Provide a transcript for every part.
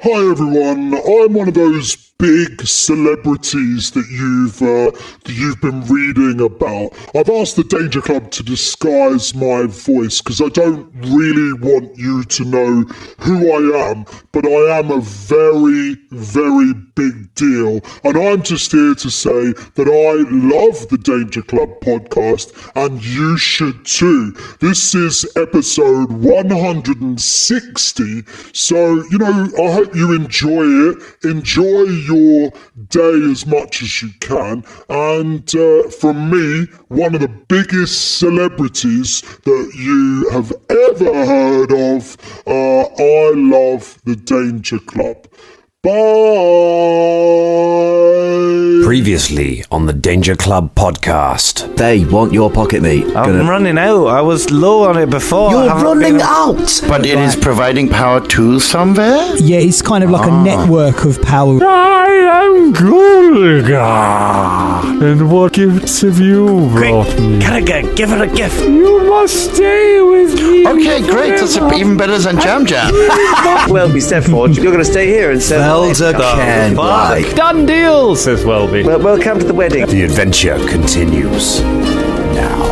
Hi everyone, I'm one of those big celebrities that you've been reading about. I've asked the Danger Club to disguise my voice because I don't really want you to know who I am, but I am a very, very big deal. And I'm just here to say that I love the Danger Club podcast and you should too. This is episode 160, so, I hope you enjoy it. Enjoy your day as much as you can. And from me, one of the biggest celebrities that you have ever heard of, I love the Danger Club. Bye! Previously on the Danger Club podcast. They want your pocket meat. I'm running out. I was low on it before. You're running out! But it is providing power to somewhere? Yeah, it's kind of like a network of power. I am Gulga. And what gifts have you brought me? Give her a gift. You must stay with me. Okay, great. That's even better than Jam Jam. Welby Stepforge, you're going to stay here and serve. Ken, like. Done deal, says Welby. Well, welcome to the wedding. The adventure continues now.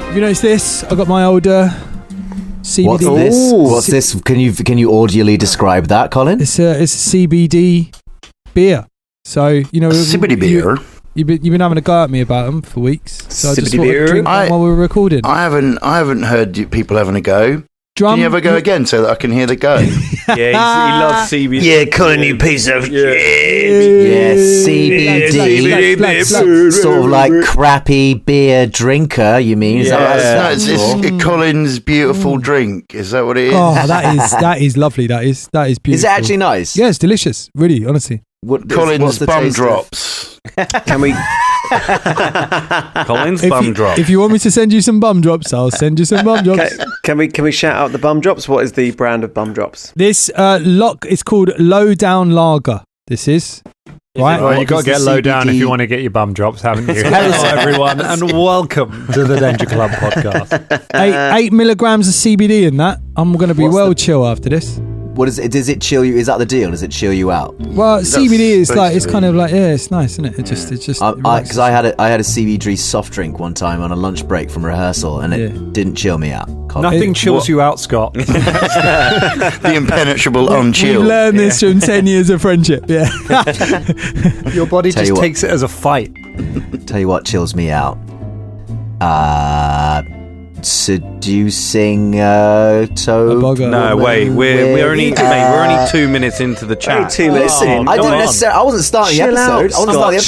Have you noticed this? I got my older CBD. What's this? What's this? Can you audibly describe that, Colin? It's a CBD beer. So CBD beer. You've been having a go at me about them for weeks. So I just thought beer? I'd drink them while we were recording. I haven't heard people having a go. Drum, Can you ever go again so that I can hear the go? Yeah, he loves CBD. Yeah, Colin, you piece of shit. Yeah, CBD. Sort of like crappy beer drinker, you mean? Is that It's Colin's beautiful drink. Is that what it is? Oh, that is lovely. That is beautiful. Is it actually nice? Yeah, it's delicious. Really, honestly. Colin's bum drops. Can we... Colin's bum drop. If you want me to send you some bum drops, I'll send you some bum drops. Can we shout out the bum drops? What is the brand of bum drops? This is called Low Down Lager. This is. Right. Well, you've got to get low down if you want to get your bum drops, haven't you? Hello, everyone, and welcome to the Danger Club podcast. 8 milligrams of CBD in that. I'm going to be chill after this. What is it? Does it chill you? Is that the deal? Does it chill you out? Well, CBD is like, it's kind of like, yeah, it's nice, isn't it? It just. Because I had a CBD soft drink one time on a lunch break from rehearsal, and it didn't chill me out. Colin. Nothing chills you out, Scott. The impenetrable unchill. We've learned this from 10 years of friendship. Yeah. Your body just takes it as a fight. Tell you what chills me out. Seducing Toad. No, wait, we're only 2 minutes into the chat. 2 minutes in. I wasn't starting the episode. We've got to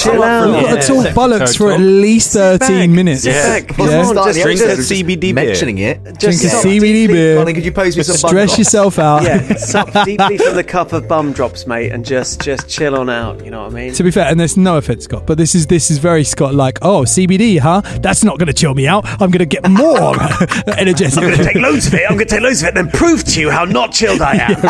talk bollocks for at least 13 minutes. Yeah. Just drink that CBD beer. Mentioning it. Drink a CBD beer. Colin, could you pose me some Stress yourself out. Yeah, suck deeply from the cup of bum drops, mate, and just chill on out. You know what I mean? To be fair, and there's no offense, Scott, but this is very Scott like, oh, CBD, huh? That's not going to chill me out. I'm going to get more energetic. I'm going to take loads of it. And then prove to you how not chilled I am. 50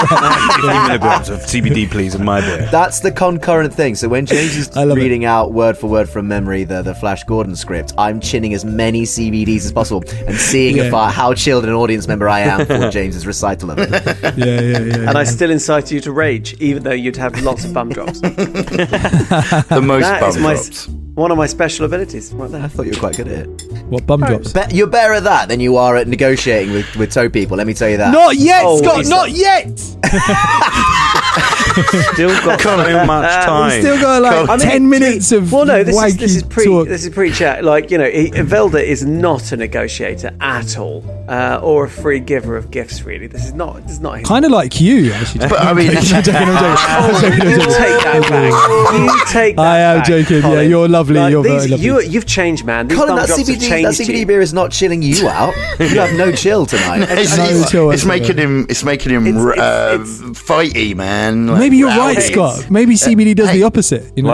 milligrams of CBD, please, in my beer. That's the concurrent thing. So when James is reading out word for word from memory the Flash Gordon script, I'm chinning as many CBDs as possible and seeing how chilled an audience member I am for James's recital of it. Yeah. And I still incite you to rage, even though you'd have lots of bum drops. The most bum drops. One of my special abilities. Right there. I thought you were quite good at it. What, bum drops? You're better at that than you are at negotiating with toe people, let me tell you that. Not yet, Scott, not yet! Still got so much time. We've still got 10 minutes of this is pre-chat. Like, Velda is not a negotiator at all, or a free giver of gifts, really. This is not his... Kind of like you, actually. But I mean... You take that back. I am joking, Colin. Yeah, you're lovely, you're very lovely. You've changed, man. These Colin, bum that drops have changed CBD you. beer is not chilling you out. You have no chill tonight. It's making him fighty, man. Like, maybe you're right, Scott. Maybe CBD does the opposite. You know?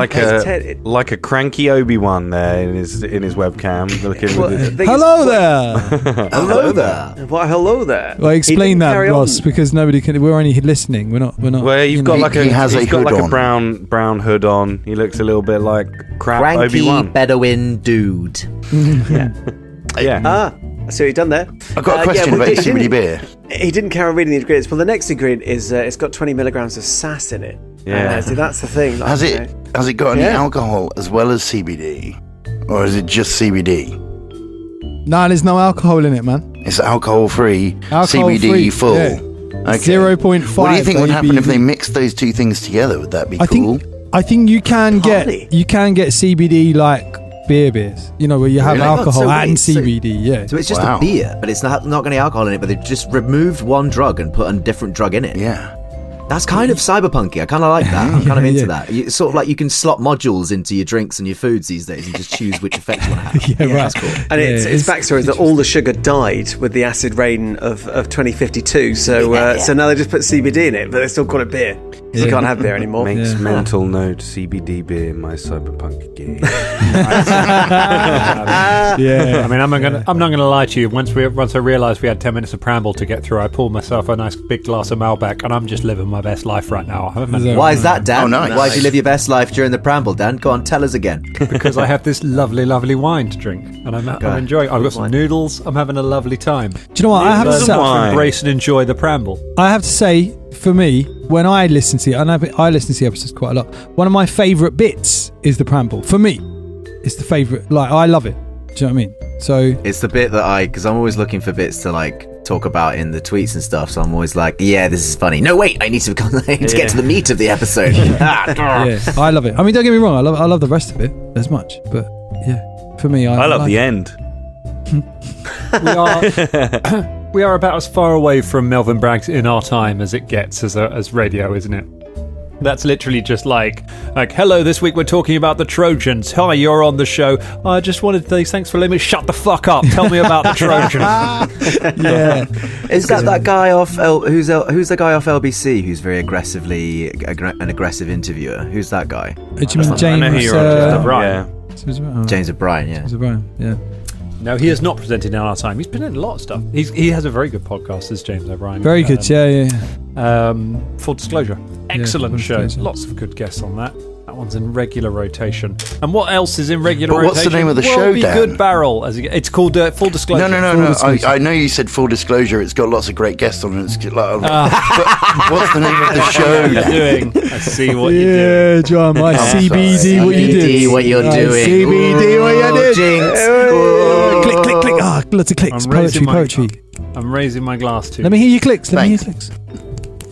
Like a cranky Obi-Wan there in his webcam. Hello there. Hello there. Why, hello there. Well, explain that, Ross, because nobody can. We're only listening. We're not. Well, he's got like a brown hood on. He looks a little bit like crap Cranky Obi-Wan. Bedouin dude. Yeah. I see what you've done there. I've got a question about CBD beer. He didn't carry on reading the ingredients. Well, the next ingredient is it's got 20 milligrams of sass in it. Yeah. See, that's the thing. Like, Has it got any alcohol as well as CBD, or is it just CBD? No, there's no alcohol in it, man. It's alcohol-free, CBD Alcohol-free, full. yeah. Okay. 0.5. What do you think would happen if ABV? they mixed those two things together? Would that be cool? I think you can get CBD like beers. You know, where you have Really? alcohol So and wait, so- CBD. Yeah. So it's just Wow. a beer, but it's not got any alcohol in it. But they've just removed one drug and put a different drug in it. Yeah. That's kind of cyberpunky. I kind of like that. I'm kind of into yeah. that. It's sort of like you can slot modules into your drinks and your foods these days and just choose which effects you want to have. Yeah, right. That's cool. And its backstory is that all the sugar died with the acid rain of 2052. So so now they just put CBD in it, but they still call it beer. You can't have beer anymore. Makes mental note CBD beer in my cyberpunk game. Yeah. I mean, I'm not gonna lie to you. Once I realised we had 10 minutes of preamble to get through, I poured myself a nice big glass of Malbec, and I'm just living my best life right now. Why is that, Dan? Oh, nice. Why do you live your best life during the preamble, Dan? Go on, tell us again. Because I have this lovely, lovely wine to drink, and I'm enjoying. I've got some noodles. I'm having a lovely time. Do you know what? I have to Learn say, to embrace and enjoy the preamble. I have to say, for me, when I listen to it, and I listen to the episodes quite a lot, one of my favourite bits is the preamble. For me, it's the favourite. Like, I love it. Do you know what I mean? So It's the bit that because I'm always looking for bits to like talk about in the tweets and stuff. So I'm always like, yeah, this is funny. No, wait, I need to get to the meat of the episode. yeah, I love it. I mean, don't get me wrong. I love the rest of it as much, but yeah, for me, I love like the it. end. We are about as far away from Melvin Braggs in our time as it gets as radio, isn't it? That's literally just like, hello, this week we're talking about the Trojans. Hi, you're on the show. I just wanted to say thanks for letting me shut the fuck up. Tell me about the Trojans. Yeah, Is that guy off who's the guy off LBC who's very aggressively an aggressive interviewer? Who's that guy? do you mean I know who James? you're on. Brian. James O'Brien, yeah. James O'Brien, yeah. No, he has not presented in our time. He's presented a lot of stuff. He has a very good podcast, as James O'Brien. Very good. Yeah. Full disclosure. Excellent Full show. Disclosure. Lots of good guests on that. That one's in regular rotation. And what else is in regular But rotation? what's the name of the show, Welby Dan? Good Barrel. It's called Full Disclosure. No. I know you said full disclosure. It's got lots of great guests on it. It's like, but what's the name of the show? What you're doing. I see what you're Yeah, doing. John, my CBD, CBD, what you did. what you're doing. CBD, what you did. Jinx. Click, click, click. Ah, lots of clicks. I'm raising Poetry. I'm raising my glass to Let me hear your clicks. Thanks.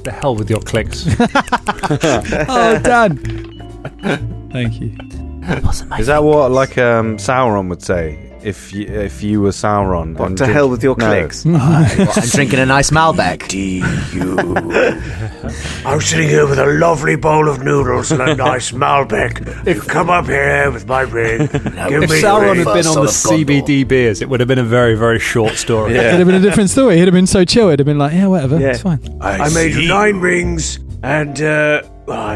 the hell with your clicks. Oh, Dan. Thank you. Is that what Sauron would say? If you were Sauron, What then to hell with your clicks? I'm drinking a nice Malbec. I'm sitting here with a lovely bowl of noodles and a nice Malbec. You come up here with my ring. Give If me Sauron the had been on the CBD beers, it would have been a very, very short story. Yeah. It'd have been a different story. He'd have been so chill. It'd have been like, yeah, whatever. Yeah. It's fine. I made you 9 rings and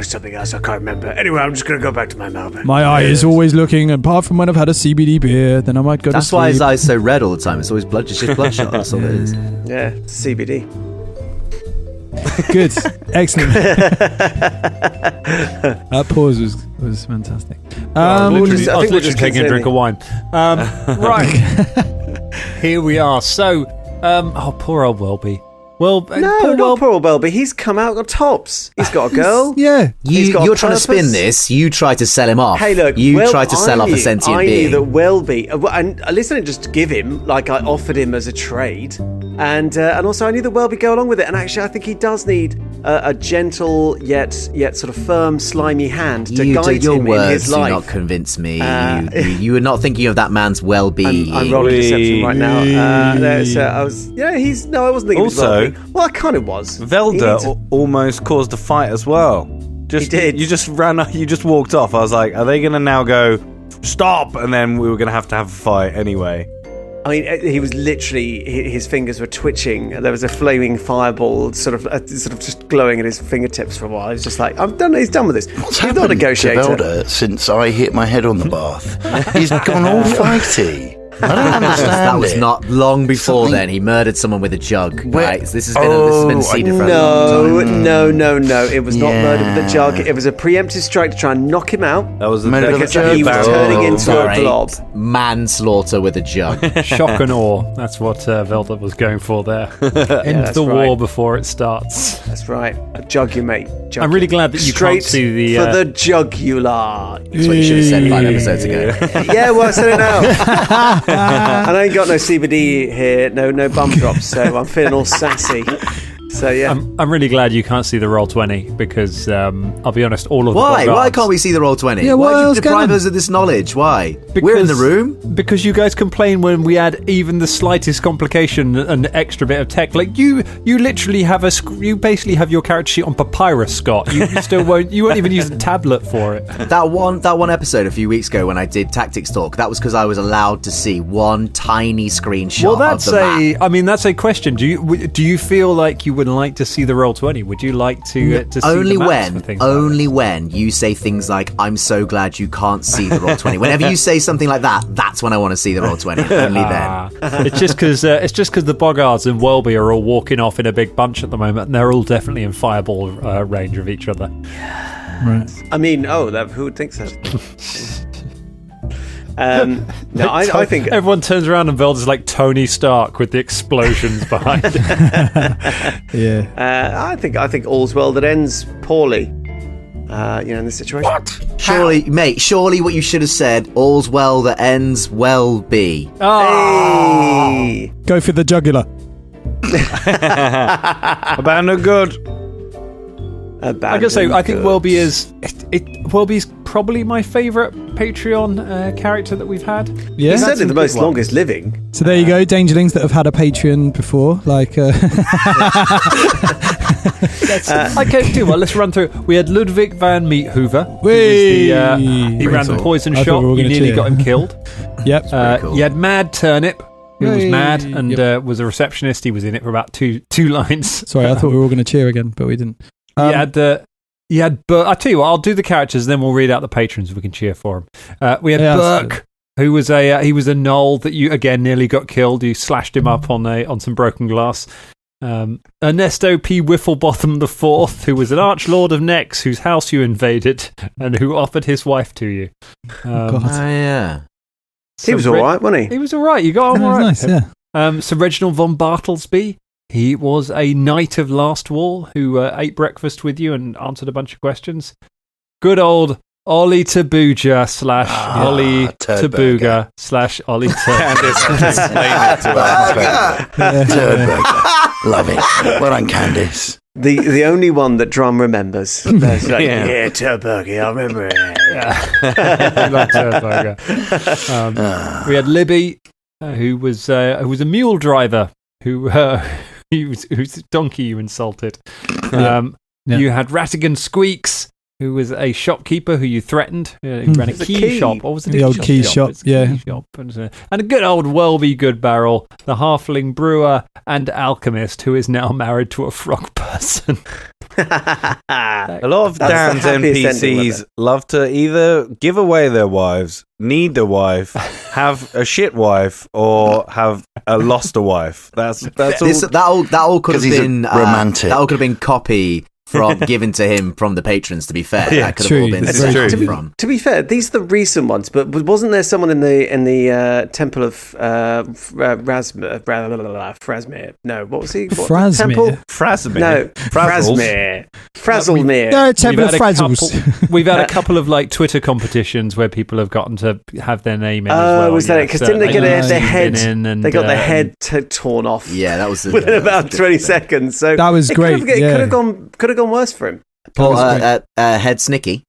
something else I can't remember. Anyway, I'm just going to go back to my Malbec. My eye is always looking, apart from when I've had a CBD beer, then I might go That's to sleep. why his eyes so red all the time. It's always blood. It's just bloodshot. That's all it is. Yeah, CBD. Good. Excellent. That pause was fantastic. I was I think we're literally just taking a drink of wine. Right. Here we are. So, poor old Welby. Well, No, not poor old Welby. He's come out on tops. He's got a girl. Yeah. He's got You're trying to spin purpose. this. You try to sell him off. Hey, look, you try to sell off a sentient I being. knew that Welby, and listen, I didn't just give him, like I offered him as a trade, and also I knew that Welby go along with it, and actually I think he does need a gentle yet sort of firm, slimy hand to guide your him words in his do life. not convince me. You were not thinking of that man's well-being. I'm rolling deception right now. I wasn't thinking of his Also- well-being. Well, I kind of was. Velda almost caused a fight as well. He did. You just walked off. I was like, are they going to now go stop? And then we were going to have a fight anyway. I mean, he was literally, his fingers were twitching. There was a flaming fireball sort of just glowing at his fingertips for a while. He's just like, I'm done. He's done with this. What's He's not a happened to negotiator. Velda since I hit my head on the bath? He's gone all fighty. I don't understand. That was it. not long before Something- then. He murdered someone with a jug. Where- Right? This has been secret for a long time. No. It was not murder with a jug. It was a preemptive strike to try and knock him out. That was the Murder Because with a he was jug. turning into a Right. blob. Manslaughter with a jug. Shock and awe. That's what Velda was going for there. End that's the war right. before it starts. That's right. A jug you mate. Jug I'm really glad that you Straight can't see the. for the jugular. That's what you should have said 5 episodes ago. Yeah, well, I said it now. And I ain't got no CBD here, no bum drops, so I'm feeling all sassy. So yeah, I'm really glad you can't see the Roll20 because I'll be honest, all of Why? the Why Boggards- can't we see the Roll20? Yeah, Why what do you else deprive going on? us of this knowledge? Why? We're in the room. Because you guys complain when we add even the slightest complication and extra bit of tech. Like you literally have you basically have your character sheet on papyrus, Scott. You still won't even use a tablet for it. That one episode a few weeks ago when I did Tactics Talk, that was because I was allowed to see one tiny screenshot Well, of the map. that's a question. Do you feel like you would like to see the Roll20? Would you like to see Only the maps for things like when you say things like, I'm so glad you can't see the Roll20. Whenever you say something like that, that's when I want to see the Roll20. Only then. It's just because the Boggards and Welby are all walking off in a big bunch at the moment, and they're all definitely in fireball range of each other. Right. I mean, who would think so? No, I think Everyone turns around and Velda's like Tony Stark with the explosions behind him. Yeah. I think all's well that ends poorly. In this situation. Surely what you should have said, all's well that ends well be. Hey! Go for the jugular. About no good. I gotta say, I think Welby Welby's probably my favourite Patreon character that we've had. Yeah. He's certainly the most one. longest living. So there you go, Dangerlings that have had a Patreon before, like. Okay, do well. Let's run through. We had Ludwig van Meethoover. Whee! He ran the poison I thought shot. we were You gonna nearly cheer. got him killed. Yep. You had Mad Turnip, who was Whee! mad and Yep. was a receptionist. He was in it for about two lines. Sorry, I thought we were all going to cheer again, but we didn't. You had Burke. I'll tell you what. I'll do the characters, then we'll read out the patrons if we can cheer for him. We had Yeah, Burke, who was a gnoll that you again nearly got killed. You slashed him up on some broken glass. Ernesto P. Whifflebottom IV, who was an archlord of Nex, whose house you invaded and who offered his wife to you. God. Yeah. He was all right, wasn't he? He was all right. You got on That all was right. nice, yeah. So Reginald von Bartlesby, he was a knight of Last Wall who ate breakfast with you and answered a bunch of questions. Good old Ollie Tabuja / Ollie Tabuga / Ollie Love it. Well done, Candice. The only one that Drum remembers. That's like, yeah, Turburger, I remember it. We had Libby, who was a mule driver, whose donkey you insulted. Yeah. You had Rattigan Squeaks, who was a shopkeeper who you threatened. He ran a key shop. Or was it The a old key shop, It's a key shop. And a good old Welby Goodbarrel, the halfling brewer and alchemist, who is now married to a frog person. A lot of That's Dan's the happiest ending, NPCs wasn't love to either give away their wives, need a wife, have a shit wife, or have a lost a wife. That's all. That all could have 'Cause he's a been romantic. That all could have been copy from given to him from the patrons. To be fair, Yeah, that could true. have all been This is taken true. from. To be fair, these are the recent ones, but wasn't there someone in the temple of Frasmere? No, what was he? What, Frasmere? Temple? Frasmere. No, Frazzles. Frasmere. Frazzlemere. No, Temple of We've had a Frazzles. We've had a couple of like Twitter competitions where people have gotten to have their name in as Oh, well. was that it? Because didn't they get their head? And, They got their head torn off. Yeah, that was within about 20 seconds. So That was it great, Could yeah. have gone worse for him. Paul, Head Snicky.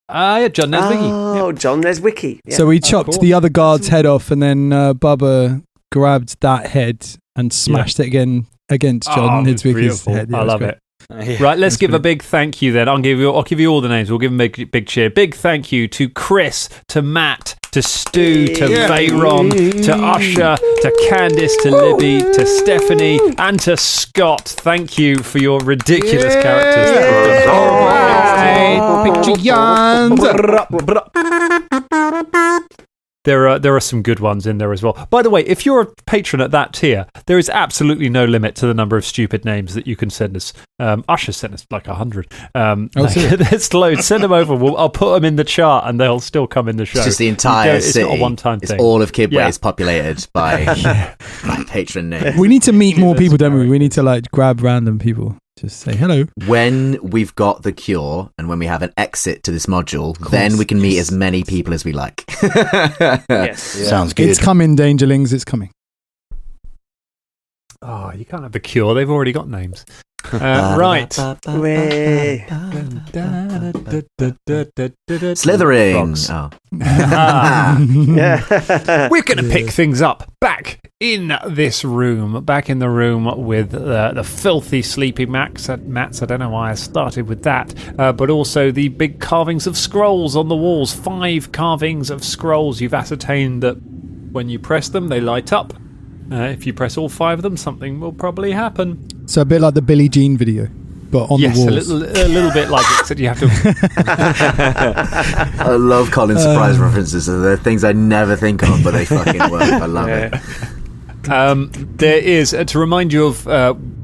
yeah, John Nesbicky. Oh, John Neswicki. Yeah. So we chopped the other guard's head off, and then Bubba grabbed that head and smashed it again against John It's Hidswicky's beautiful. head. Yeah, I was love great. it. Right, let's give a big thank you then. I'll give you all the names. We'll give them a big cheer. Big thank you to Chris, to Matt, to Stu, to Veyron, to Usher, to Candice, to Libby, to Stephanie, and to Scott. Thank you for your ridiculous characters. Picture yarns. There are some good ones in there as well. By the way, if you're a patron at that tier, there is absolutely no limit to the number of stupid names that you can send us. Usher sent us like 100. There's loads. Send them over. I'll put them in the chart, and they'll still come in the show. It's just the entire it's city. Not a one-time thing. It's all of Kidway is populated by patron names. We need to meet more people, don't we? We need to like grab random people. Just say hello. When we've got the cure and when we have an exit to this module, then we can meet as many people as we like. Yes. Sounds good. It's coming, Dangerlings. It's coming. Oh, you can't have the cure. They've already got names. Right. Slithering. We're going to pick things up back in this room, back in the room with the filthy sleepy mats. I don't know why I started with that, but also the big carvings of scrolls on the walls. 5 carvings of scrolls. You've ascertained that when you press them, they light up. If you press all 5 of them, something will probably happen. So a bit like the Billie Jean video, but on the walls. Yes, a little bit like it. Except you have to. I love Colin's surprise references. They're things I never think of, but they fucking work. I love it. There is, to remind you of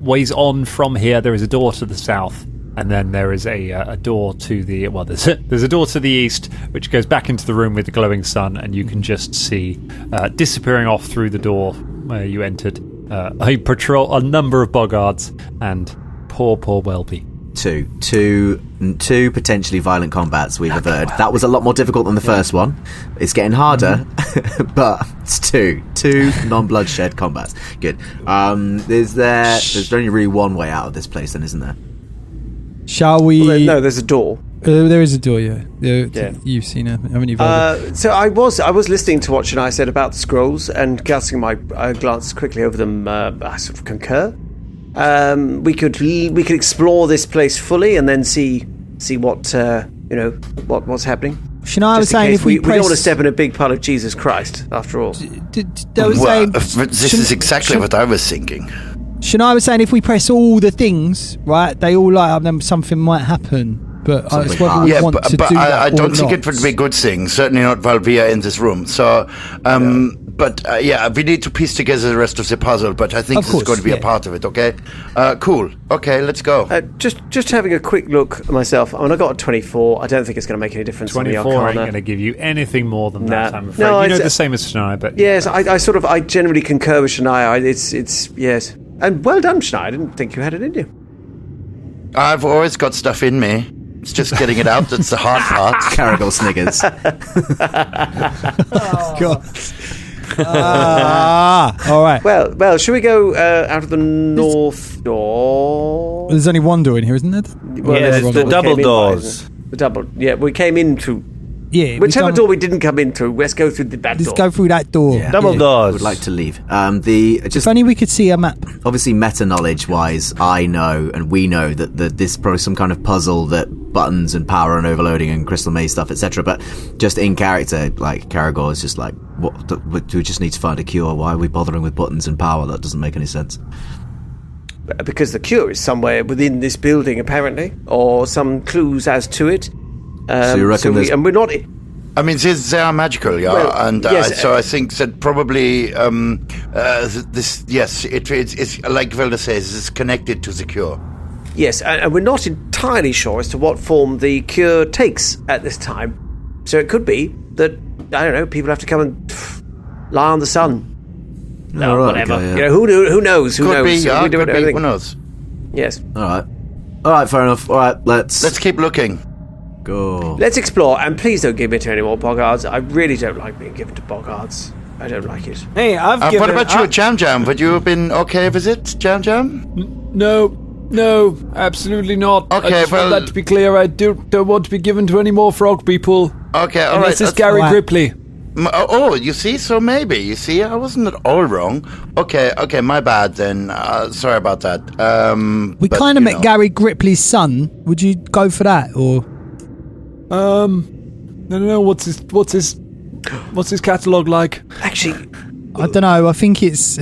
ways on from here, there is a door to the south. And then there is a door to the there's a door to the east which goes back into the room with the glowing sun, and you can just see disappearing off through the door where you entered a number of Boggards and poor Welby. Two potentially violent combats we've averted. That was a lot more difficult than the first one. It's getting harder, but it's two non-bloodshed combats. Good. There's only really one way out of this place, then, isn't there? Shall we? Well, no, there's a door. There is a door, yeah. You've seen it, haven't you? So I was listening to what Shania said about the scrolls, and casting my glance quickly over them, I sort of concur. We could explore this place fully and then see what what's happening. Shania was saying if we don't want to step in a big pile of Jesus Christ, after all. This is exactly what I was thinking. Shania was saying if we press all the things, right, they all light up, then something might happen. But it's whether we want to do that I don't think not. it would be a good thing. Certainly not while we are in this room. So, we need to piece together the rest of the puzzle. But I think this is going to be a part of it. Okay, cool. Okay, let's go. Just having a quick look myself. I mean, I got a 24. I don't think it's going to make any difference. 24 ain't going to give you anything more than that. I'm afraid. No, you know the same as Shania, but yes, I generally concur with Shania. It's yes, and well done, Shania. I didn't think you had it in you. I've always got stuff in me. It's just getting it out that's the hard part. Caragol sniggers. All right. Well, should we go out of the north door? There's only one door in here, isn't there? Well, there's the double doors. The double. Yeah, we came in through. Yeah. Whichever door we didn't come in through, let's go through that door. Let's go through that door. Yeah. Double doors. I would like to leave. If only we could see a map. Obviously, meta knowledge wise, I know and we know that this is probably some kind of puzzle that buttons and power and overloading and crystal maze stuff, etc. But just in character, like Caragor is just like, what? Do we just need to find a cure? Why are we bothering with buttons and power? That doesn't make any sense. Because the cure is somewhere within this building, apparently, or some clues as to it. So you reckon and we're not. I mean, they are magical, yeah, well, and yes, so I think that probably this. Yes, it's like Velda says, it's connected to the cure. Yes, and we're not entirely sure as to what form the cure takes at this time. So it could be that I don't know. People have to come and lie on the sun. No, whatever. Okay, yeah. You know, who knows? Who could knows? Be, yeah, could be, who knows? Yes. All right. Fair enough. All right. Let's keep looking. Go. Let's explore, and please don't give me to any more Boggards. I really don't like being given to Boggards. I don't like it. Hey, what about you, Jam Jam? Would you have been okay with it, Jam Jam? No, absolutely not. Okay, I just want that to be clear. I don't want to be given to any more frog people. Okay, all right. This is Gary Gripley. Oh, you see? So maybe. You see, I wasn't at all wrong. Okay, my bad then. Sorry about that. We kind of met Gary Gripley's son. Would you go for that, or? No. What's his catalogue like? Actually, I don't know. I think it's.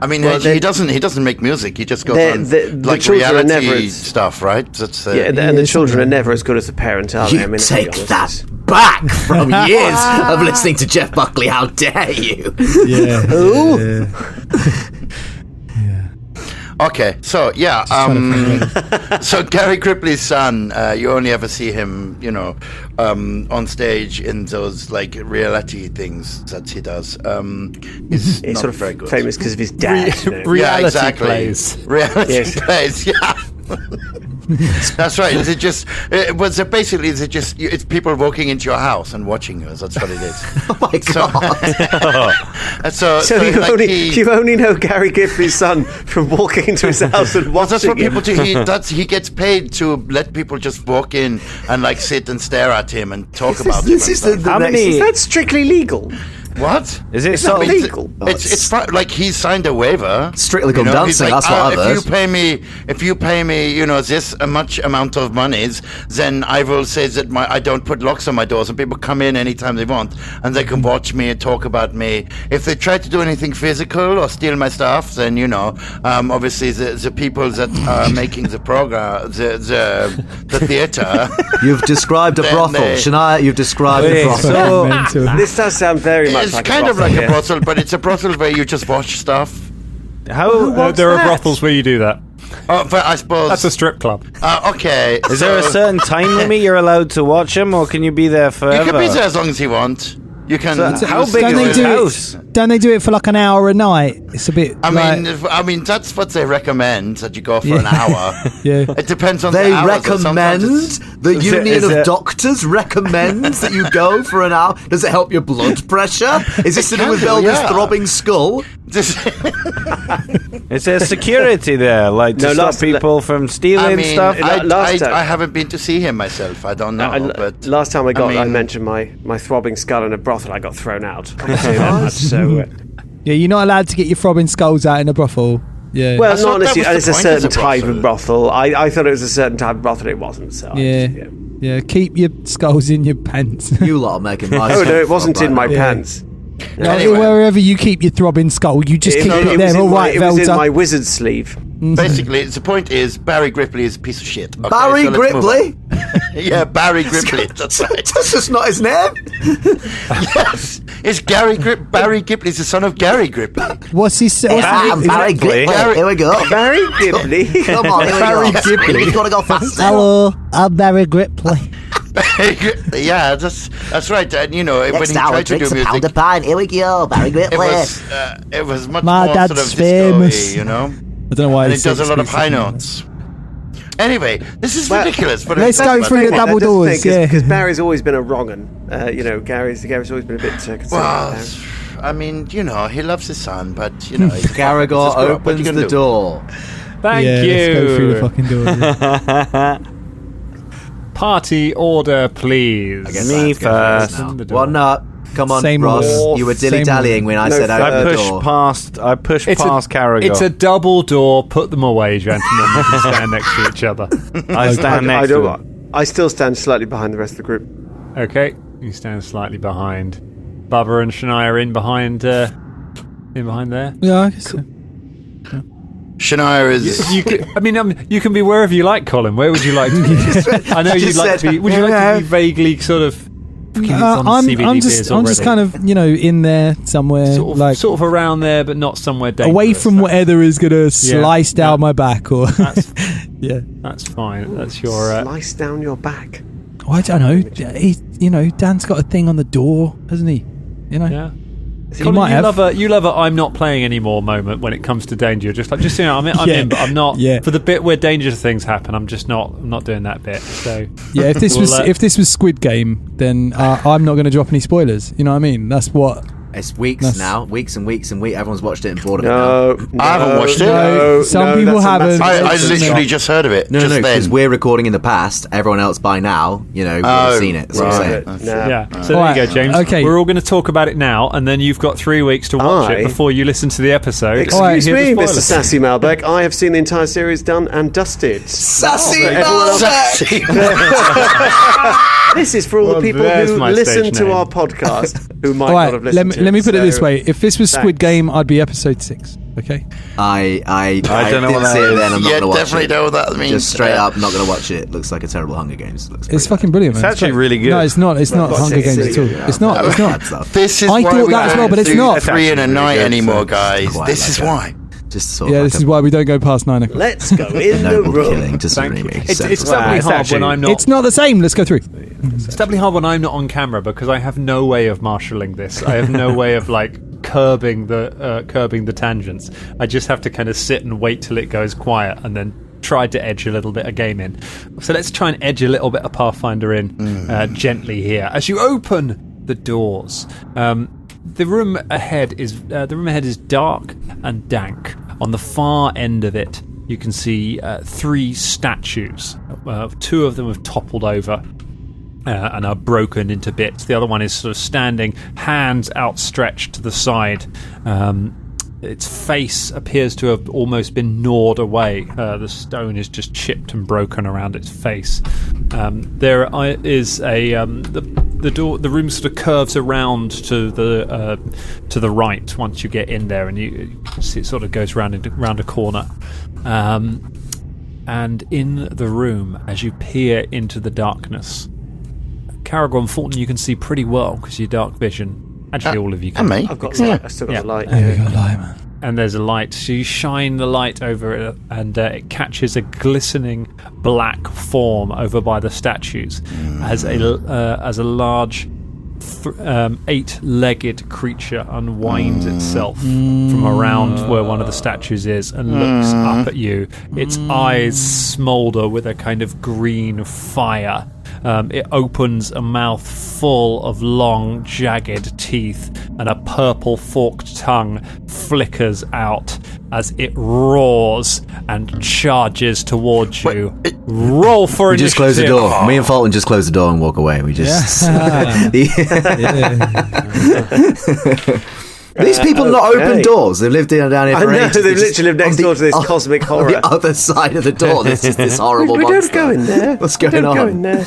I mean, he doesn't make music. He just goes on like reality stuff, right? That's and the children are never as good as the parents are. You take that back from years of listening to Jeff Buckley. How dare you? Yeah. Who? Okay, so so Gary Gripley's son, you only ever see him, on stage in those like reality things that he does. He's not sort of very good. famous because of his dad. Reality plays. Reality plays, yeah. That's right. It's people walking into your house and watching you. That's what it is. Oh my god! So you only know Gary Gripley's son from walking into his house and watching. That's what people do. He gets paid to let people just walk in and like sit and stare at him and talk about him. Is that strictly legal? What? Is it so legal? It's like he's signed a waiver. Strictly Come Dancing. Like, that's what I've heard. If you pay me, this much amount of monies, then I will say that I don't put locks on my doors, and people come in anytime they want, and they can watch me and talk about me. If they try to do anything physical or steal my stuff, then obviously the people that are making the program, the theater. You've described a brothel, Shania. You've described a brothel. So, this does sound very much. It's kind of like a brothel, but it's a brothel where you just watch stuff. There are brothels where you do that. But I suppose that's a strip club. Okay. Is there a certain time limit you're allowed to watch them, or can you be there forever? You can be there as long as you want. You can. So how big is the house? Don't they do it for like an hour a night? It's a bit. I mean, that's what they recommend, that you go for an hour. Yeah. It depends on they the hours. recommend the Union of Doctors recommends that you go for an hour. Does it help your blood pressure? Is this to do with Velda's throbbing skull? Is there security there, like to stop people from stealing stuff? I haven't been to see him myself. I don't know. But last time I mentioned my throbbing skull in a brothel, I got thrown out. I can say that much. So yeah, you're not allowed to get your throbbing skulls out in a brothel. Yeah. Well, not unless it's a certain type of brothel. I thought it was a certain type of brothel. It wasn't. So yeah. Keep your skulls in your pants. You lot are making my. Oh no, it wasn't in my pants. Anyway. Wherever you keep your throbbing skull, you just keep it there. All right, it was in my wizard sleeve. Basically, the point is Barry Gripley is a piece of shit. Okay, Barry Gripley? Yeah, Barry Gripley. That's right. That's just not his name. Yes, it's Barry Gripley is the son of Gary Gripley. What's his? Barry Gripley. Here we go. Barry Gripley. Come on, Barry Gripley. You gotta go faster. Hello, I'm Barry Gripley. Yeah, that's right. And when he tried to do music, pound of pine. Here we go, Barry Gripley. It was much My more dad's sort of famous. disco-y, I don't know why. And it does a lot of high notes. Anyway, this is ridiculous. But let's go through the double doors. Because Barry's always been a wrong un. Gary's always been a bit conservative. Well, I mean, he loves his son, but Garagor opens the door. Thank you. Let's go through the fucking door. Party order, please. Me first. One up. Come on, Same Ross. order. You were dilly-dallying when I said I pushed past Carragher. It's a double door. Put them away, gentlemen. You can stand next to each other. I stand next to him. I still stand slightly behind the rest of the group. Okay, you stand slightly behind. Bubba and Shania are in behind there. Yeah, I guess so. Shania is. You can be wherever you like, Colin. Where would you like to be? I know you'd like to be. Would you like to be vaguely sort of? I'm just kind of in there somewhere, sort of around there, but not somewhere dangerous. Away from whatever is gonna slice down my back, or that's fine. That's your slice down your back. Oh, I don't know. Dan's got a thing on the door, hasn't he? Yeah. Colin, you love a I'm not playing anymore moment when it comes to danger. Just I'm in, but I'm not. Yeah. For the bit where dangerous things happen, I'm not doing that bit. So yeah, if this was Squid Game, then I'm not going to drop any spoilers. You know what I mean? That's what It's weeks now. Weeks and weeks and weeks. Everyone's watched it and bored of it now. I haven't watched it. No, some people haven't. I literally just heard of it. No, because we're recording in the past. Everyone else by now, would have seen it. That's what I'm saying. Yeah. So there you go, James. Okay. We're all going to talk about it now, and then you've got 3 weeks to watch it before you listen to the episode. Excuse me, Mr. Sassy Malbec. I have seen the entire series done and dusted. Sassy Malbec! This is for all the people who listen to our podcast who might not have listened to it. Let me put it this way. If this was Squid Game, I'd be episode 6. Okay? I don't know what that is. Then I'm not going to watch definitely it. know what that means. Just straight up, not going to watch it. Looks like a terrible Hunger Games. It's fucking brilliant, man. It's actually really good. No, it's not. It's not Hunger Games at all. It's not. It's not. This is I why thought we that as well, don't but it's do not. 3 in a night anymore, guys. This is why. Just this is why we don't go past 9 o'clock. Let's go in the room. Killing, just It's doubly hard when I'm not. It's not the same. Let's go through. It's doubly hard when I'm not on camera because I have no way of marshalling this. I have no way of curbing the tangents. I just have to kind of sit and wait till it goes quiet and then try to edge a little bit of game in. So let's try and edge a little bit of Pathfinder in gently here as you open the doors. The room ahead is dark and dank. On the far end of it, you can see 3 statues. 2 of them have toppled over and are broken into bits. The other one is sort of standing, hands outstretched to the side. Its face appears to have almost been gnawed away. The stone is just chipped and broken around its face. There is the door. The room sort of curves around to the right once you get in there, and you see it sort of goes round a corner. And in the room, as you peer into the darkness, Caragor and Fulton, you can see pretty well because your dark vision. Actually, all of you can. I've got light. I still got the light. There we got light, man. And there's a light. So you shine the light over it, and it catches a glistening black form over by the statues, as a large 8-legged creature unwinds itself from around where one of the statues is and looks up at you. Its eyes smolder with a kind of green fire. It opens a mouth full of long, jagged teeth, and a purple forked tongue flickers out as it roars and charges towards you. Roll for We initiative. just close the door. Me and Fulton just close the door and walk away. We just... These people not open doors. They've lived down here for ages. They've literally lived next door to this cosmic horror. On the other side of the door, there's just this horrible we monster. don't go in there. What's going on? Don't go in there.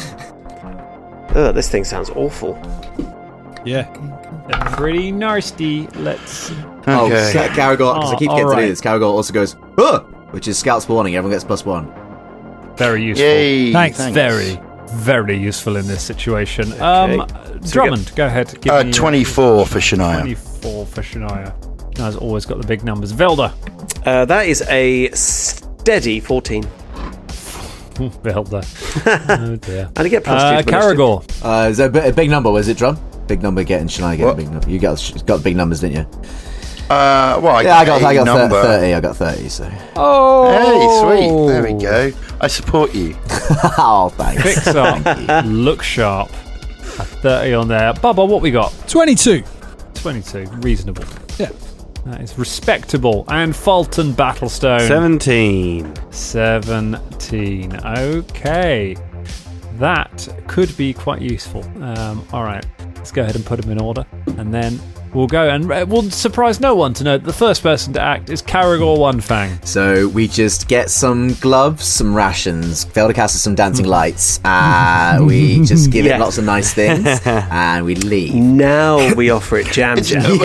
Ugh, this thing sounds awful. Yeah. Pretty nasty. Let's... Oh, Caragor, because I keep getting to do this. Caragor also goes, which is Scout's warning. Everyone gets +1. Very useful. Yay. Thanks. Very, very useful in this situation. Okay. Drummond, go ahead. Give me 24 for Shania. 24 for Shania. Has always got the big numbers. Velda. That is a steady 14. Velda. Oh dear. And I get +2 to Caragor. Is that a big number? Was it, Drum? Big number getting Shania getting a big number. You got big numbers, didn't you? I got 30. I got 30. So. Oh, hey, sweet. There we go. I support you. Oh, thanks. Fix up. Look sharp. A 30 on there. Bubba, what we got? 22. 22. Reasonable. Yeah. That is respectable. And Fulton Battlestone. 17. 17. Okay. That could be quite useful. All right. Let's go ahead and put them in order. And then we'll go. And we'll surprise no one to know that the first person to act is Caragor Onefang. So we just get some gloves, some rations, Velda casts some dancing lights. We just give it lots of nice things. And we leave. Now we offer it jam. Didn't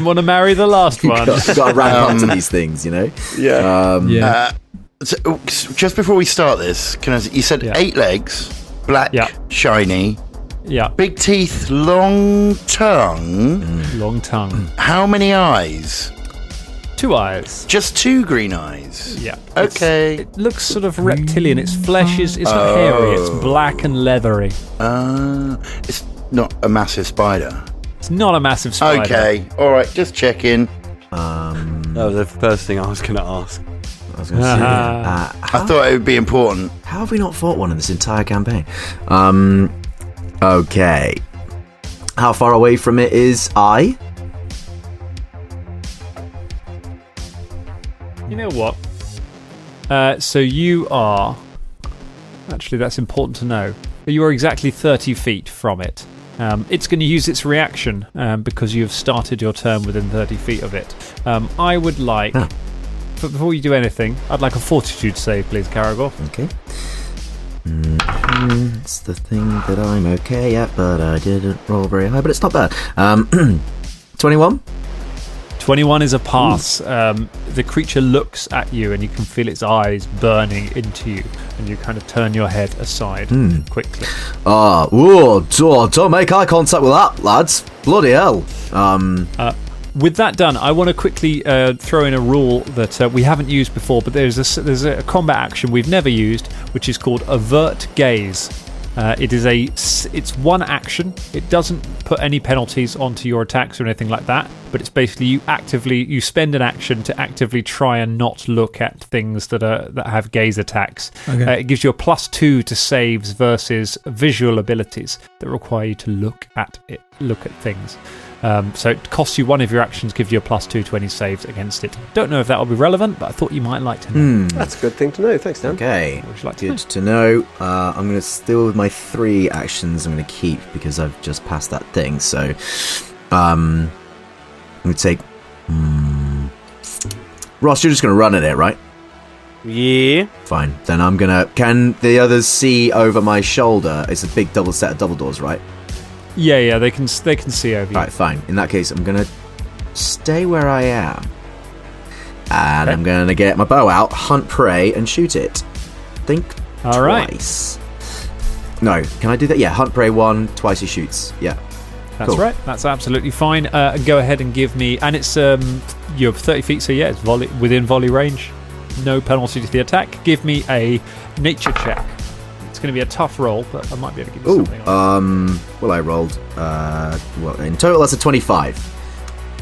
want to marry the last one. Got to ramp up to these things, you know? Yeah. So, just before we start this, you said 8 legs, black, shiny, big teeth, long tongue. Long tongue. How many eyes? 2 eyes. Just 2 green eyes? Yeah. Okay. It looks sort of reptilian. Its flesh is not hairy. It's black and leathery. It's not a massive spider. It's not a massive spider. Okay. All right. Just checking. That was the first thing I was going to ask. I was going to say. I thought it would be important. How have we not fought one in this entire campaign? Okay. How far away from it is I? You know what? So you are... Actually, that's important to know. You are exactly 30 feet from it. It's going to use its reaction because you have started your turn within 30 feet of it. I would like... Before you do anything, I'd like a fortitude save, please, Caragor. Okay. It's the thing that I'm okay at, but I didn't roll very high, but it's not bad. 21? 21 is a pass. The creature looks at you and you can feel its eyes burning into you, and you kind of turn your head aside quickly. Don't make eye contact with that, lads. Bloody hell. With that done, I want to quickly throw in a rule that we haven't used before, but there's a combat action we've never used, which is called Avert Gaze. It's one action. It doesn't put any penalties onto your attacks or anything like that, but it's basically you spend an action to actively try and not look at things that have gaze attacks. Okay. It gives you a +2 to saves versus visual abilities that require you to look at things. So it costs you one of your actions, gives you a +2 to any saves against it. Don't know if that will be relevant, but I thought you might like to know. That's a good thing to know. Thanks, Dan. Okay, What would you like good to know. I'm going to still with my 3 actions I'm going to keep because I've just passed that thing. So I'm going to take... Ross, you're just going to run at it, right? Yeah. Fine. Then I'm going to... Can the others see over my shoulder? It's a big double set of double doors, right? Yeah, they can see over you. Right, fine. In that case, I'm going to stay where I am. And I'm going to get my bow out, hunt prey, and shoot it. Think twice. No, can I do that? Yeah, hunt prey 1, twice he shoots. Yeah. That's cool. right. That's absolutely fine. Go ahead and give me... And it's you're 30 feet, so yeah, it's within volley range. No penalty to the attack. Give me a nature check. It's going to be a tough roll, but I might be able to give you something. Well, I rolled... in total, that's a 25.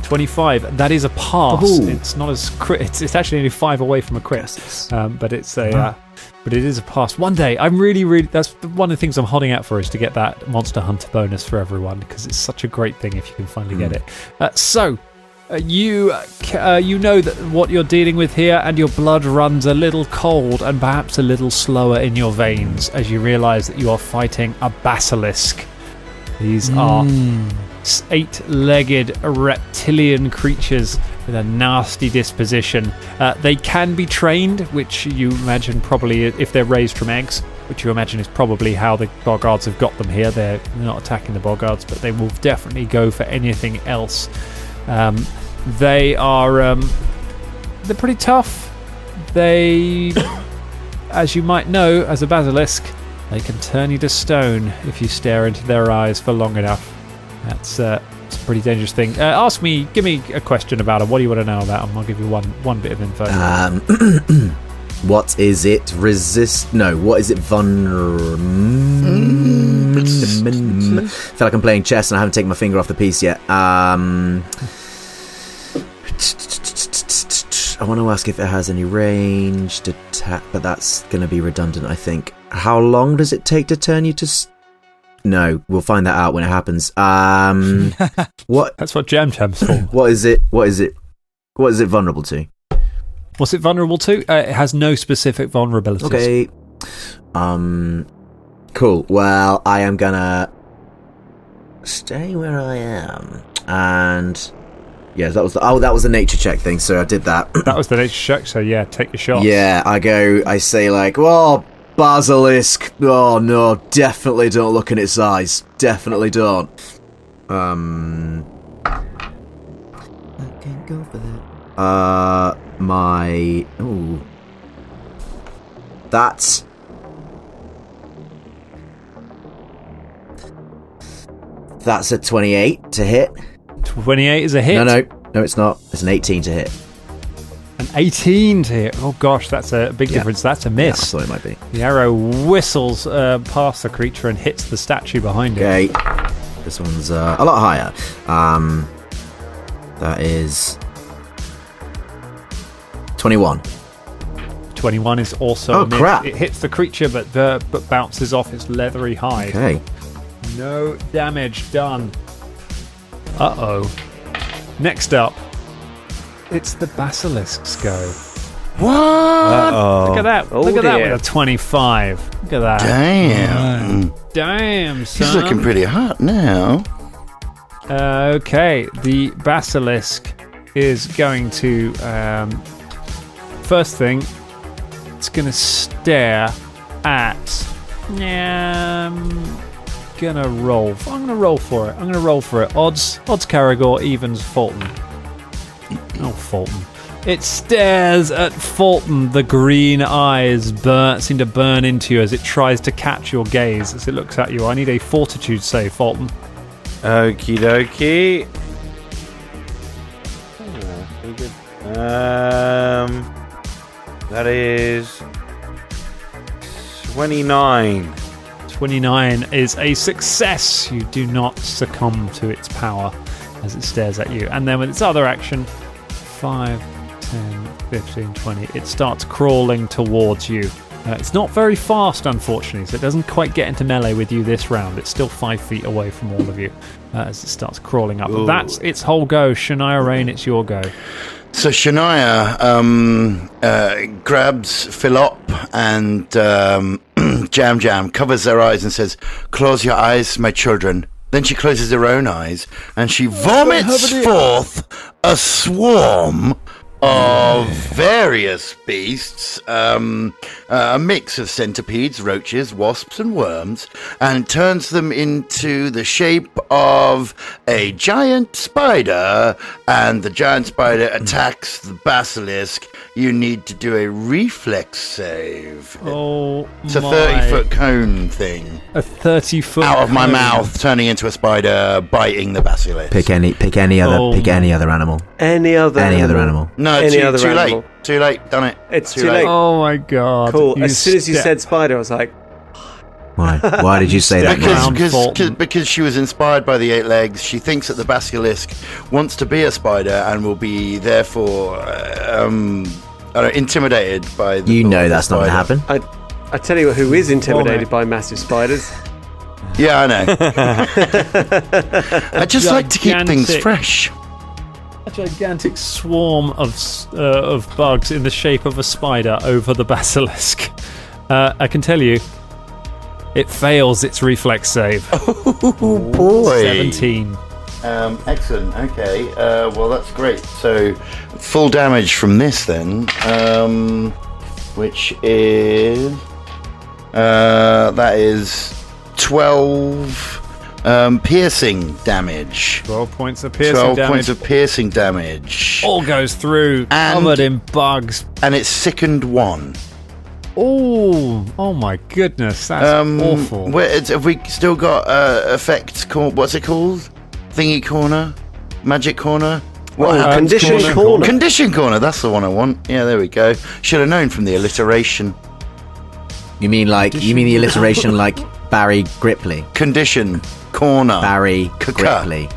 25. That is a pass. Ooh. It's not as it's actually only 5 away from a crit. Yes. But it's a but it is a pass. One day, I'm really that's one of the things I'm holding out for, is to get that Monster Hunter bonus for everyone, because it's such a great thing if you can finally get it. So you know that what you're dealing with here, and your blood runs a little cold and perhaps a little slower in your veins as you realise that you are fighting a basilisk. These are 8-legged reptilian creatures with a nasty disposition. They can be trained, which you imagine probably, if they're raised from eggs, which you imagine is probably how the Boggards have got them here. They're not attacking the Boggards, but they will definitely go for anything else. They are they're pretty tough. They, as you might know, as a basilisk, they can turn you to stone if you stare into their eyes for long enough. It's a pretty dangerous thing. Give me a question about them. What do you want to know about them? I'll give you one bit of info. What is it? What is it? I feel like I'm playing chess and I haven't taken my finger off the piece yet. I want to ask if it has any ranged attack, but that's going to be redundant, I think. How long does it take to turn you to... No, we'll find that out when it happens. What? That's what Jam Jam's for. What is it vulnerable to? What's it vulnerable to? It has no specific vulnerabilities. Okay. Cool. Well, I am gonna stay where I am, and yeah, that was the nature check thing. So I did that. That was the nature check. So yeah, take your shot. Yeah, I say like, well, basilisk. Oh no, definitely don't look in its eyes. Definitely don't. I can't go for that. That's a 28 to hit. 28 is a hit. No, it's not. It's an 18 to hit. An 18 to hit. Oh gosh, that's a big difference. That's a miss. Yeah, I thought it might be. The arrow whistles past the creature and hits the statue behind it. Okay, this one's a lot higher. That is 21. 21 is also a miss. Crap. It hits the creature but bounces off its leathery hide. Okay. No damage done. Uh-oh. Next up, it's the Basilisk's go. What? Uh-oh. Look at that. Look at that with a 25. Look at that. Damn, son. He's looking pretty hot now. Okay, the Basilisk is going to... first thing, it's going to stare at... I'm going to roll for it. Odds Caragor, evens Fulton. Oh, Fulton. It stares at Fulton. The green eyes seem to burn into you as it tries to catch your gaze as it looks at you. I need a fortitude save, Fulton. Okie dokie. That is 29. 29 is a success. You do not succumb to its power as it stares at you. And then with its other action, 5, 10, 15, 20, it starts crawling towards you. It's not very fast, unfortunately, so it doesn't quite get into melee with you this round. It's still 5 feet away from all of you as it starts crawling up. But that's its whole go. Shania Rain, it's your go. So Shania grabs Philop and Jam covers their eyes and says, "Close your eyes, my children." Then she closes her own eyes and she vomits forth a swarm of various beasts, a mix of centipedes, roaches, wasps, and worms, and turns them into the shape of a giant spider. And the giant spider attacks the basilisk. You need to do a reflex save. Oh, it's a 30-foot cone thing. A 30-foot out of my mouth, turning into a spider, biting the basilisk. Pick any other animal. Any other animal. No, too late. Done it. It's too late. Oh my god! Cool. As soon as you said spider, I was like, why? Why did you say that? Because she was inspired by the 8 legs. She thinks that the basilisk wants to be a spider and will be therefore intimidated by the. You know that's not going to happen. I tell you who is intimidated by massive spiders. Yeah, I know. I just like to keep things fresh. A gigantic swarm of bugs in the shape of a spider over the basilisk. I can tell you, it fails its reflex save. Oh boy! 17. Excellent. Okay. Well, that's great. So, full damage from this then, which is that is 12. Piercing damage. 12 points of piercing damage. 12 points of piercing damage. All goes through, covered in bugs. And it's sickened 1. Oh my goodness, that's awful. Have we still got effects? What's it called? Thingy corner? Magic corner? Condition corner. Condition corner, that's the one I want. Yeah, there we go. Should have known from the alliteration. You mean the alliteration like Barry Gripley? Condition corner. Barry Gripley.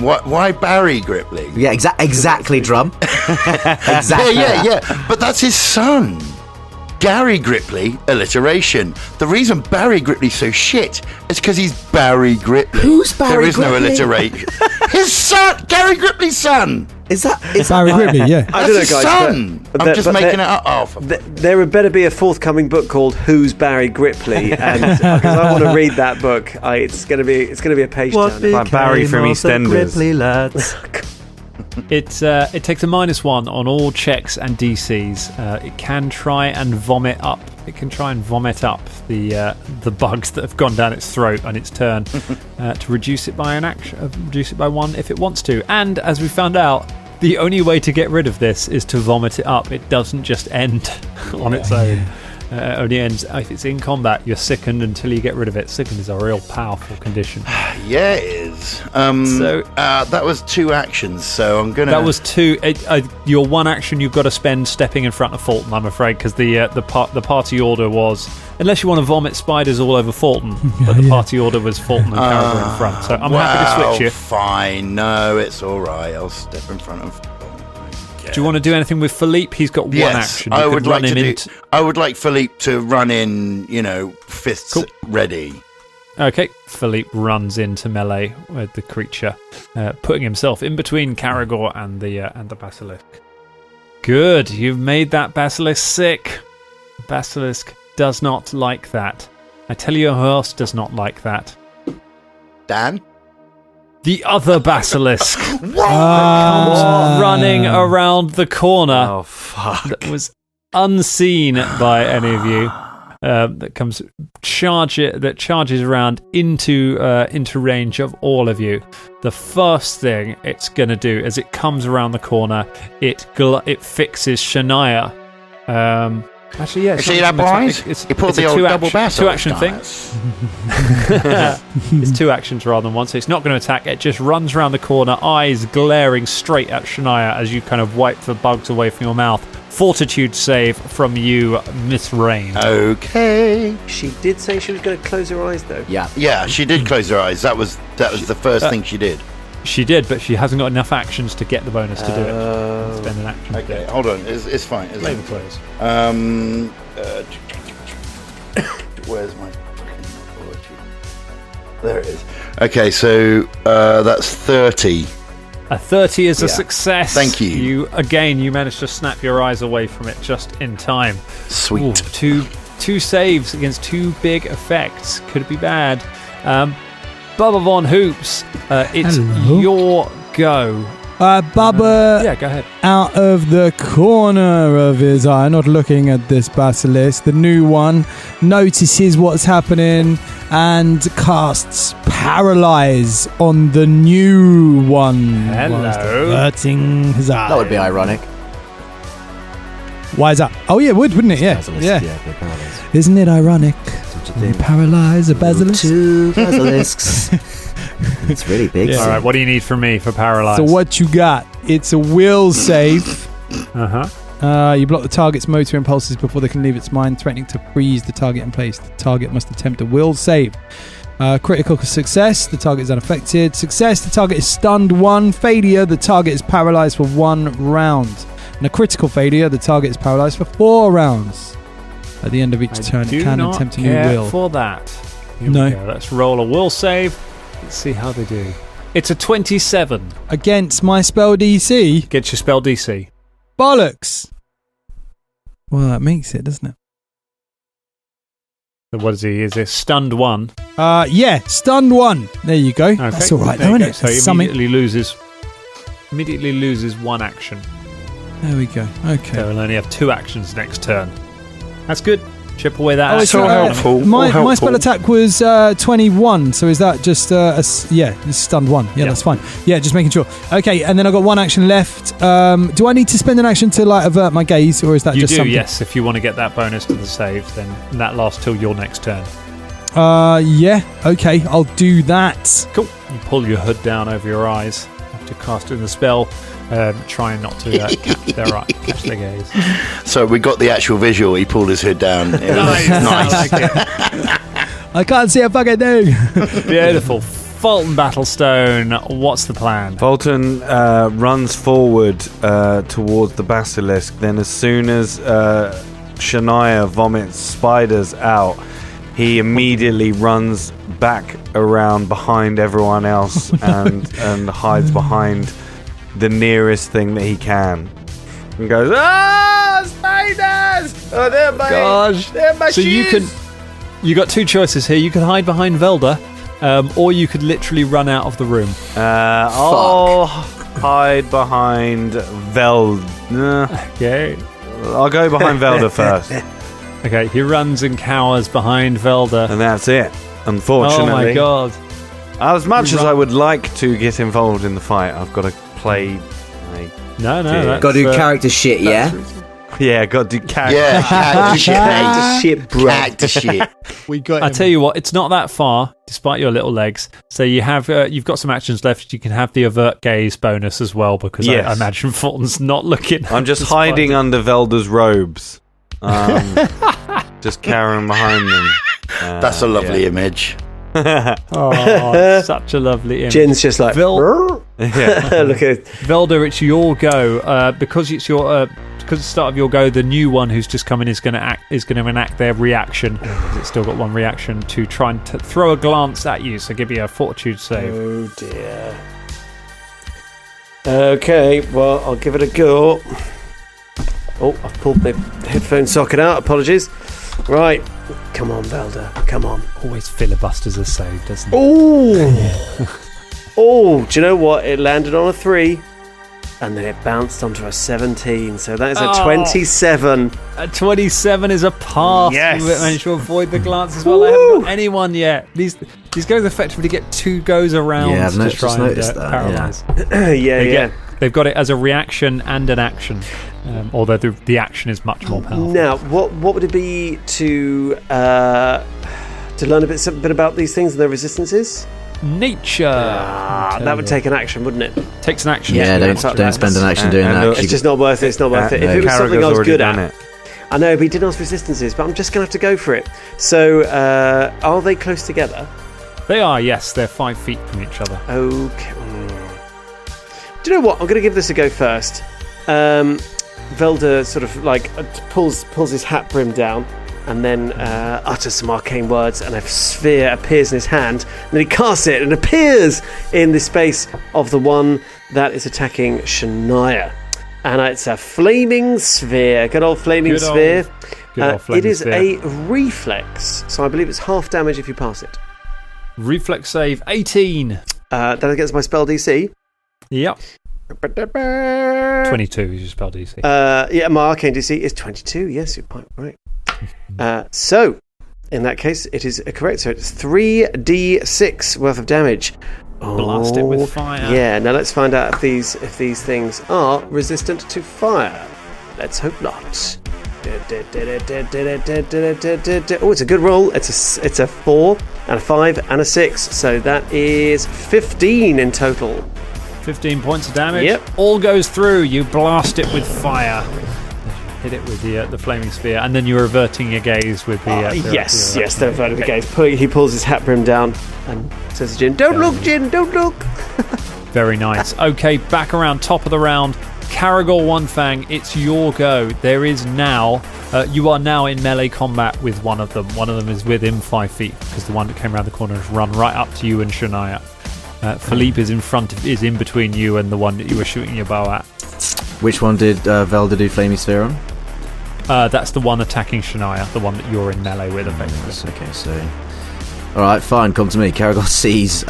Why Barry Gripley? Yeah, exactly, Drum. Exactly. Yeah. But that's his son. Gary Gripley, alliteration. The reason Barry Gripley's so shit is because he's Barry Gripley. Who's Barry Gripley? There is no alliteration. His son! Gary Gripley's son! Is Barry Gripley, yeah. I don't know, guys. Son. I'm just making it up. There had better be a forthcoming book called "Who's Barry Gripley," and because I want to read that book, it's going to be a page turner. By Barry from EastEnders. It takes a -1 on all checks and DCs. It can try and vomit up. It can try and vomit up the bugs that have gone down its throat on its turn to reduce it by an action, reduce it by 1 if it wants to. And as we found out, the only way to get rid of this is to vomit it up. It doesn't just end on its own. It only ends if it's in combat. You're sickened until you get rid of it. Sickened is a real powerful condition. Yeah, it is. That was 2 actions, so I'm gonna. That was 2. Your 1 action you've got to spend stepping in front of Fulton, I'm afraid, because the party order was, unless you want to vomit spiders all over Fulton, but the party order was Fulton and Caragor in front. So I'm happy to switch you. Fine, no, it's all right. I'll step in front of. Do you want to do anything with Philippe? He's got 1 action. I would like Philippe to run in, fists ready. Okay, Philippe runs into melee with the creature, putting himself in between Caragor and the basilisk. Good, you've made that basilisk sick. Basilisk does not like that. I tell you who else does not like that. Dan? The other basilisk that comes running around the corner. Oh, fuck. That was unseen by any of you. That charges around into range of all of you. The first thing it's going to do as it comes around the corner, it fixes Shania. Actually, yeah. See that, boys? He pulled the old double bass. Two action thing. It's 2 actions rather than 1, so it's not going to attack. It just runs around the corner, eyes glaring straight at Shania as you kind of wipe the bugs away from your mouth. Fortitude save from you, Miss Rain. Okay. She did say she was going to close her eyes, though. Yeah, she did close her eyes. That was the first thing she did. She did, but she hasn't got enough actions to get the bonus to do it. Spend an action. Okay, hold on. It's fine. Play the close. Where's my fucking fortitude? There it is. Okay, so that's 30. A 30 is a success. Thank you. You managed to snap your eyes away from it just in time. Sweet. Ooh, two saves against 2 big effects. Could be bad. Bubba Von Hoops, it's your go. Bubba, go ahead. Out of the corner of his eye, not looking at this basilisk, the new one, notices what's happening and casts Paralyze on the new one. Whilst averting his eye. That would be ironic. Why is that? Oh yeah, wouldn't it? Yeah. Isn't it ironic? Paralyze a basilisk? 2 basilisks. It's really big. All right, what do you need from me for Paralyze? So what you got? It's a will save. You block the target's motor impulses before they can leave its mind, threatening to freeze the target in place. The target must attempt a will save. Critical success, the target is unaffected. Success, the target is stunned 1. Failure, the target is paralyzed for 1 round. And a critical failure, the target is paralyzed for 4 rounds. At the end of each turn, it can attempt a new will. For that. Here no. We go. Let's roll a will save. Let's see how they do. It's a 27. Against my spell DC? Against your spell DC. Bollocks! Well, that makes it, doesn't it? So what is he? Is it stunned 1? Yeah, stunned 1. There you go. Okay. That's all right, though, isn't it? So he immediately loses 1 action. There we go. Okay. So he'll only have 2 actions next turn. That's good. Chip away that. It's so helpful. My spell attack was 21, so is that just it's stunned 1. Yeah, that's fine. Yeah, just making sure. Okay, and then I've got 1 action left. Do I need to spend an action to avert my gaze, or is that just something? Yes. If you want to get that bonus to the save, then that lasts till your next turn. Yeah. Okay, I'll do that. Cool. You pull your hood down over your eyes after casting the spell. Trying not to catch their gaze. So we got the actual visual. He pulled his hood down. Nice. I can't see a fucking thing. Beautiful. Fulton Battlestone, what's the plan? Fulton runs forward towards the basilisk. Then as soon as Shania vomits spiders out, he immediately runs back around behind everyone else and hides behind the nearest thing that he can, and goes, spiders! Oh, they're my gosh! They're my shoes! You got 2 choices here. You can hide behind Velda, or you could literally run out of the room. I'll hide behind Velda. Okay, I'll go behind Velda first. Okay, he runs and cowers behind Velda, and that's it. Unfortunately. Oh my god! As much as I would like to get involved in the fight, I've got to play. No. Got to do character shit, yeah? Yeah, got to do character. Yeah, character shit, bro. Character shit. We got. I tell you what, it's not that far, despite your little legs. So you've got some actions left. You can have the avert gaze bonus as well, because I imagine Fulton's not looking. I'm just hiding under Velda's robes, just carrying behind them. That's a lovely image. Oh, such a lovely image. Jin's just like, Look at it. Velda, it's your go. Because it's your because it's the start of your go, the new one who's just come in is going to enact their reaction. It's still got one reaction to try and throw a glance at you. So give you a fortitude save. Oh dear. Okay, well, I'll give it a go. Oh, I've pulled my headphone socket out. Apologies. Right. Come on, Velda. Come on. Always filibusters a save, doesn't it? Oh! Oh, do you know what? It landed on a 3, and then it bounced onto a 17. So that is a 27. A 27 is a pass. Yes. You managed to avoid the glance as well. I haven't got anyone yet. These guys effectively get 2 goes around to try and paralyze. Yeah. They've got it as a reaction and an action, although the action is much more powerful. Now, what would it be to learn a bit about these things and their resistances? Nature. That would take an action, wouldn't it? Takes an action. Yeah, don't spend an action doing that. It's just not worth it. It's not worth it. If it was something I was good at. I know, but he didn't ask resistances, but I'm just going to have to go for it. So, are they close together? They are, yes. They're 5 feet from each other. Okay. Do you know what? I'm going to give this a go first. Velda sort of like pulls his hat brim down and then utters some arcane words, and a sphere appears in his hand. And then he casts it and appears in the space of the one that is attacking Shania. And it's a flaming sphere. Good old flaming sphere. It is a reflex, so I believe it's half damage if you pass it. Reflex save 18. That against my spell DC. Yep. 22 is your spell DC. Yeah, my arcane DC is 22. Yes, you're quite right. So, in that case, it is correct. So it's 3d6 worth of damage. Blast it with fire. Yeah. Now let's find out if these things are resistant to fire. Let's hope not. Oh, it's a good roll. It's a 4 and a 5 and a 6. So that is 15 in total. 15 points of damage. Yep. All goes through. You blast it with fire. Hit it with the flaming spear, and then you're averting your gaze with the. Yes, they're averting the gaze. He pulls his hat brim down and says to Jin, "Don't look, Jin, don't look." Very nice. Okay, back around top of the round. Caragor One Fang, it's your go. There is now. You are now in melee combat with one of them. One of them is within 5 feet because the one that came around the corner has run right up to you and Shania. Philippe is in between you and the one that you were shooting your bow at. Which one did Velda do Flaming Sphere on? That's the one attacking Shania, the one that you're in melee with, effectively. Okay, so... Alright, fine, come to me. Caragor sees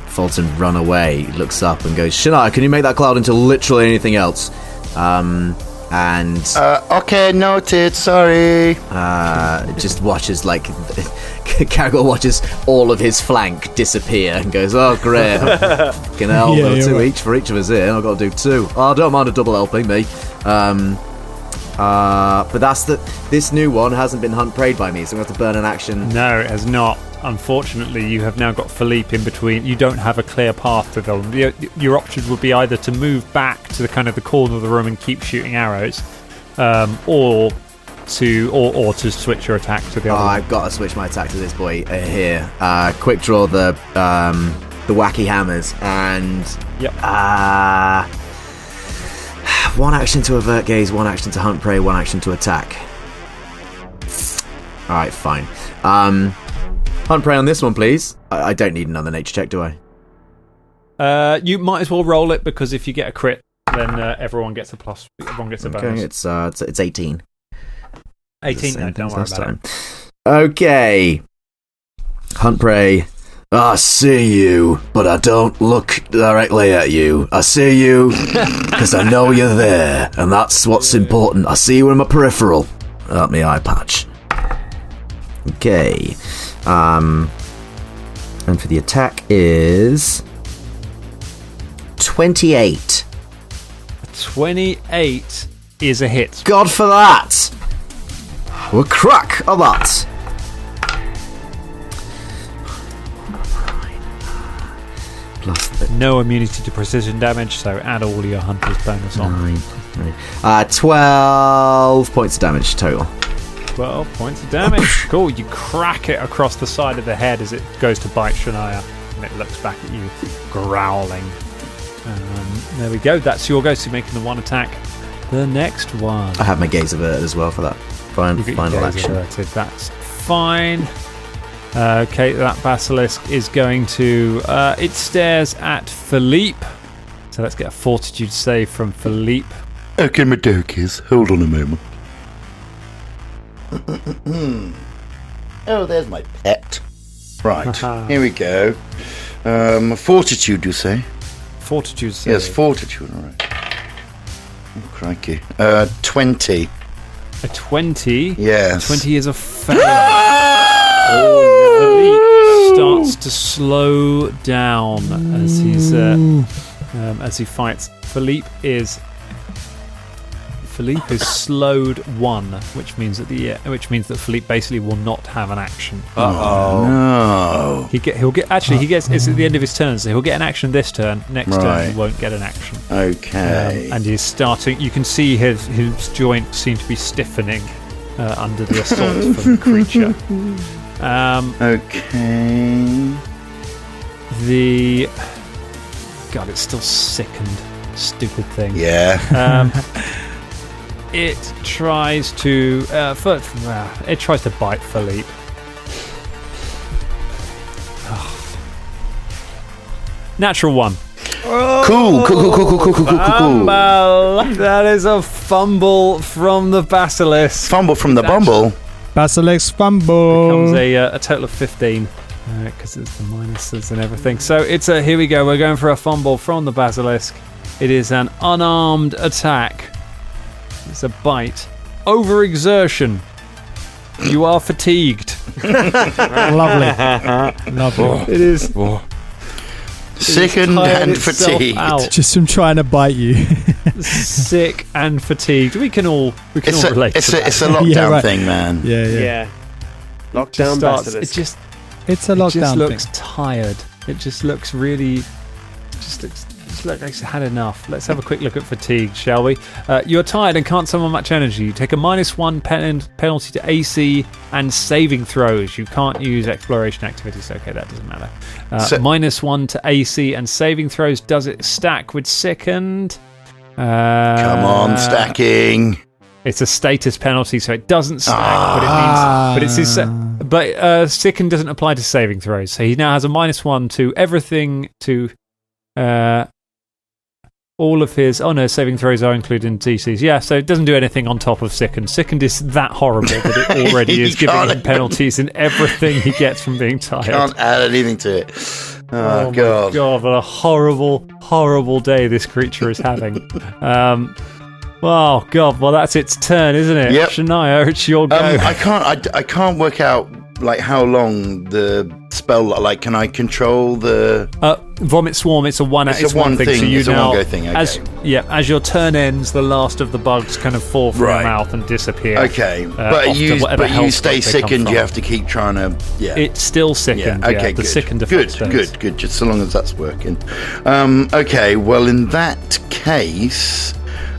Fulton run away, looks up and goes, Shania, can you make that cloud into literally anything else? Okay, noted, sorry. Just watches, like... Caragor watches all of his flank disappear and goes, oh, great. Fucking hell, two each for each of us here. I've got to do 2. Oh, I don't mind a double helping me. But this new one hasn't been hunt preyed by me, so I'm going to have to burn an action. No, it has not. Unfortunately, you have now got Philippe in between. You don't have a clear path to them. Your options would be either to move back to the corner of the room and keep shooting arrows, or to switch your attack to the other one. I've got to switch my attack to this boy here. Quick draw the wacky hammers and one action to avert gaze, one action to hunt prey, one action to attack. Alright, fine. Hunt prey on this one, please. I don't need another nature check, do I? You might as well roll it, because if you get a crit, then everyone gets a plus. Everyone gets a bonus. Okay, it's 18. 18. No, don't worry about it. Okay. Hunt prey. I see you, but I don't look directly at you. I see you because I know you're there, and that's what's important. I see you in my peripheral, not my eye patch. Okay. And for the attack is 28. 28 is a hit. God for that! We'll crack on that. No immunity to precision damage, so add all your hunter's bonus on. 12 points of damage total. 12 points of damage. Cool. You crack it across the side of the head as it goes to bite Shania, and it looks back at you, growling. There we go. That's your go. So making the one attack. the next one. I have my gaze averted as well for that final action. Averted. That's fine. Okay, that basilisk is going to... it stares at Philippe. So let's get a fortitude save from Philippe. Okay, my dokies. Hold on a moment. Oh, there's my pet. Right, here we go. Fortitude, you say? Fortitude save. Yes, fortitude, all right. Oh, crikey. 20. A 20? Yes. 20 is a failure. Philippe starts to slow down as he fights. Philippe is slowed 1, which means that Philippe basically will not have an action. No. He gets it's at the end of his turn, so he'll get an action this turn. Next turn he won't get an action. Okay. And he's starting. You can see his joints seem to be stiffening under the assault from the creature. Okay. God, it's still sickened. Stupid thing. Yeah. It tries to bite Philippe. Oh. Natural 1. Cool. That is a fumble from the basilisk. Fumble from the bumble. Basilisk fumble. Becomes a total of 15 because it's the minuses and everything. So here we go. We're going for a fumble from the basilisk. It is an unarmed attack. It's a bite. Overexertion. You are fatigued. Lovely. It is. Sickened and fatigued. Just from trying to bite you. Sick and fatigued. We can all relate. It's a lockdown thing, man. Yeah. Lockdown basilisk. It's a lockdown thing. It just looks tired. It just looks really. Just looks like it's had enough. Let's have a quick look at fatigue, shall we? You're tired and can't summon much energy. You take a -1 penalty to AC and saving throws. You can't use exploration activities. Okay, that doesn't matter. -1 to AC and saving throws. Does it stack with sickened? Come on, stacking. It's a status penalty, so it doesn't stack, but sickened doesn't apply to saving throws. So he now has a -1 to everything to. All of his... Oh no, saving throws are included in DCs. Yeah, so it doesn't do anything on top of Sickened. Sickened is that horrible that it already is giving him penalties in everything he gets from being tired. Can't add anything to it. Oh My God. God, what a horrible, horrible day this creature is having. Oh God, well that's its turn, isn't it? Yep. Shania, it's your go. I can't work out like how long the spell. Like, can I control the Vomit Swarm? It's a one. It's one thing. So you it's a one-go thing. Okay. As your turn ends, the last of the bugs kind of fall from your mouth and disappear. Okay, but you stay sickened. You have to keep trying to. Yeah, it's still sickened. Yeah. Okay, the good. Sickened Good. Just so long as that's working. Okay. Well, in that case.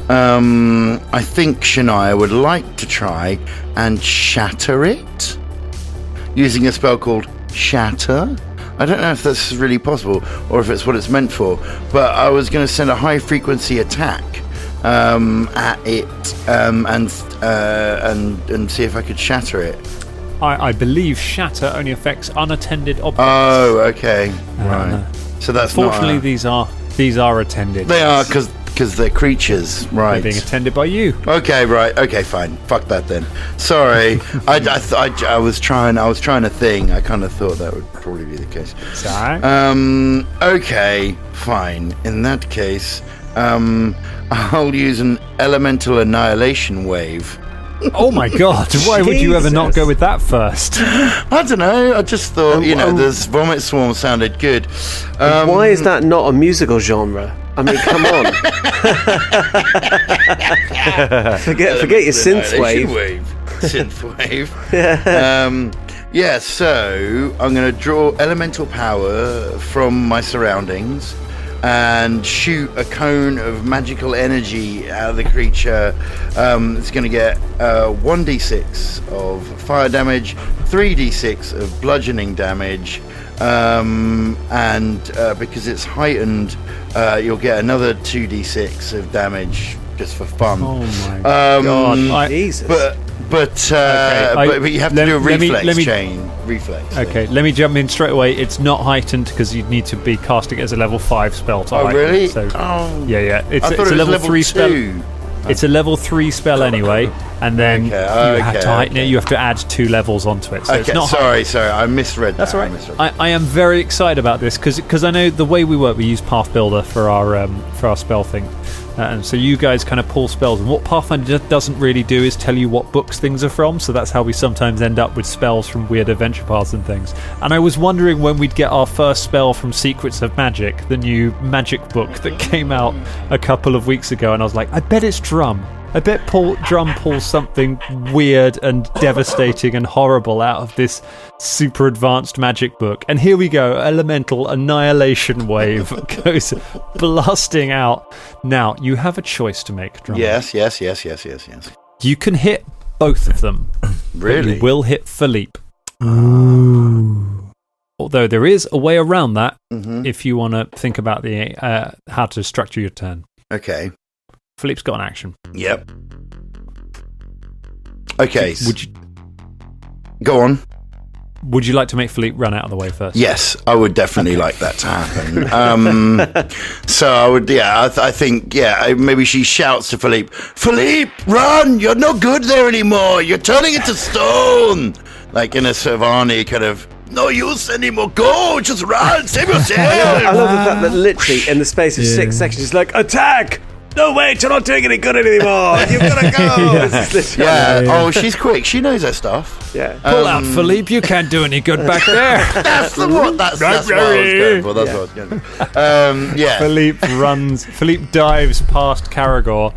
I think Shania would like to try and shatter it using a spell called Shatter. I don't know if that's really possible or if it's what it's meant for, but I was going to send a high frequency attack at it and see if I could shatter it. I believe Shatter only affects unattended objects. Oh, okay, right. So that's unfortunately these are attended. They are because they're creatures, right? They're being attended by you. Okay, right. Okay, fine. Fuck that then. Sorry, I was trying to think. I kind of thought that would probably be the case. Sorry. Okay, fine. In that case, I'll use an elemental annihilation wave. Oh my God! Why would you ever not go with that first? I don't know. I just thought, this Vomit Swarm sounded good. Why is that not a musical genre? I mean, come on. forget your synthwave. Synthwave. So I'm going to draw elemental power from my surroundings and shoot a cone of magical energy out of the creature. It's going to get 1d6 of fire damage, 3d6 of bludgeoning damage, and because it's heightened, you'll get another 2d6 of damage just for fun. Oh my god! Jesus. But you have to do a reflex chain. Reflex. Okay, let me jump in straight away. It's not heightened because you'd need to be casting it as a level 5 spell to heighten. Really? So, yeah. It's a level 3 spell. It's a level 3 spell anyway, and then you have to heighten it. You have to add 2 levels onto it. So it's not sorry, I misread that. That's all right. I am very excited about this because I know the way we work. We use Path Builder for our spell thing, and so you guys kind of pull spells. And what Pathfinder doesn't really do is tell you what books things are from. So that's how we sometimes end up with spells from weird adventure paths and things. And I was wondering when we'd get our first spell from Secrets of Magic, the new magic book that came out a couple of weeks ago, and I was like, I bet it's Drum. I bet Drum pulls something weird and devastating and horrible out of this super advanced magic book. And here we go, Elemental Annihilation Wave goes blasting out. Now, you have a choice to make, Drum. Yes. You can hit both of them. Really? You will hit Philippe. Ooh. Although there is a way around that if you want to think about the how to structure your turn. Okay. Philippe's got an action. Yep. Okay. Would you go on? Would you like to make Philippe run out of the way first? Yes, I would definitely like that to happen. So I would, I think, maybe she shouts to Philippe, Philippe, run! You're no good there anymore! You're turning into stone! Like in a sort of Arnie kind of, no use anymore, go! Just run! Save yourself! I love the fact that literally in the space of 6 seconds, she's like, attack! No, wait, you're not doing any good anymore. You've got to go. Oh, she's quick. She knows her stuff. Yeah. Pull out, Philippe. You can't do any good back there. That's what I was going for. That's what I was going for. Philippe runs. Philippe dives past Caragor.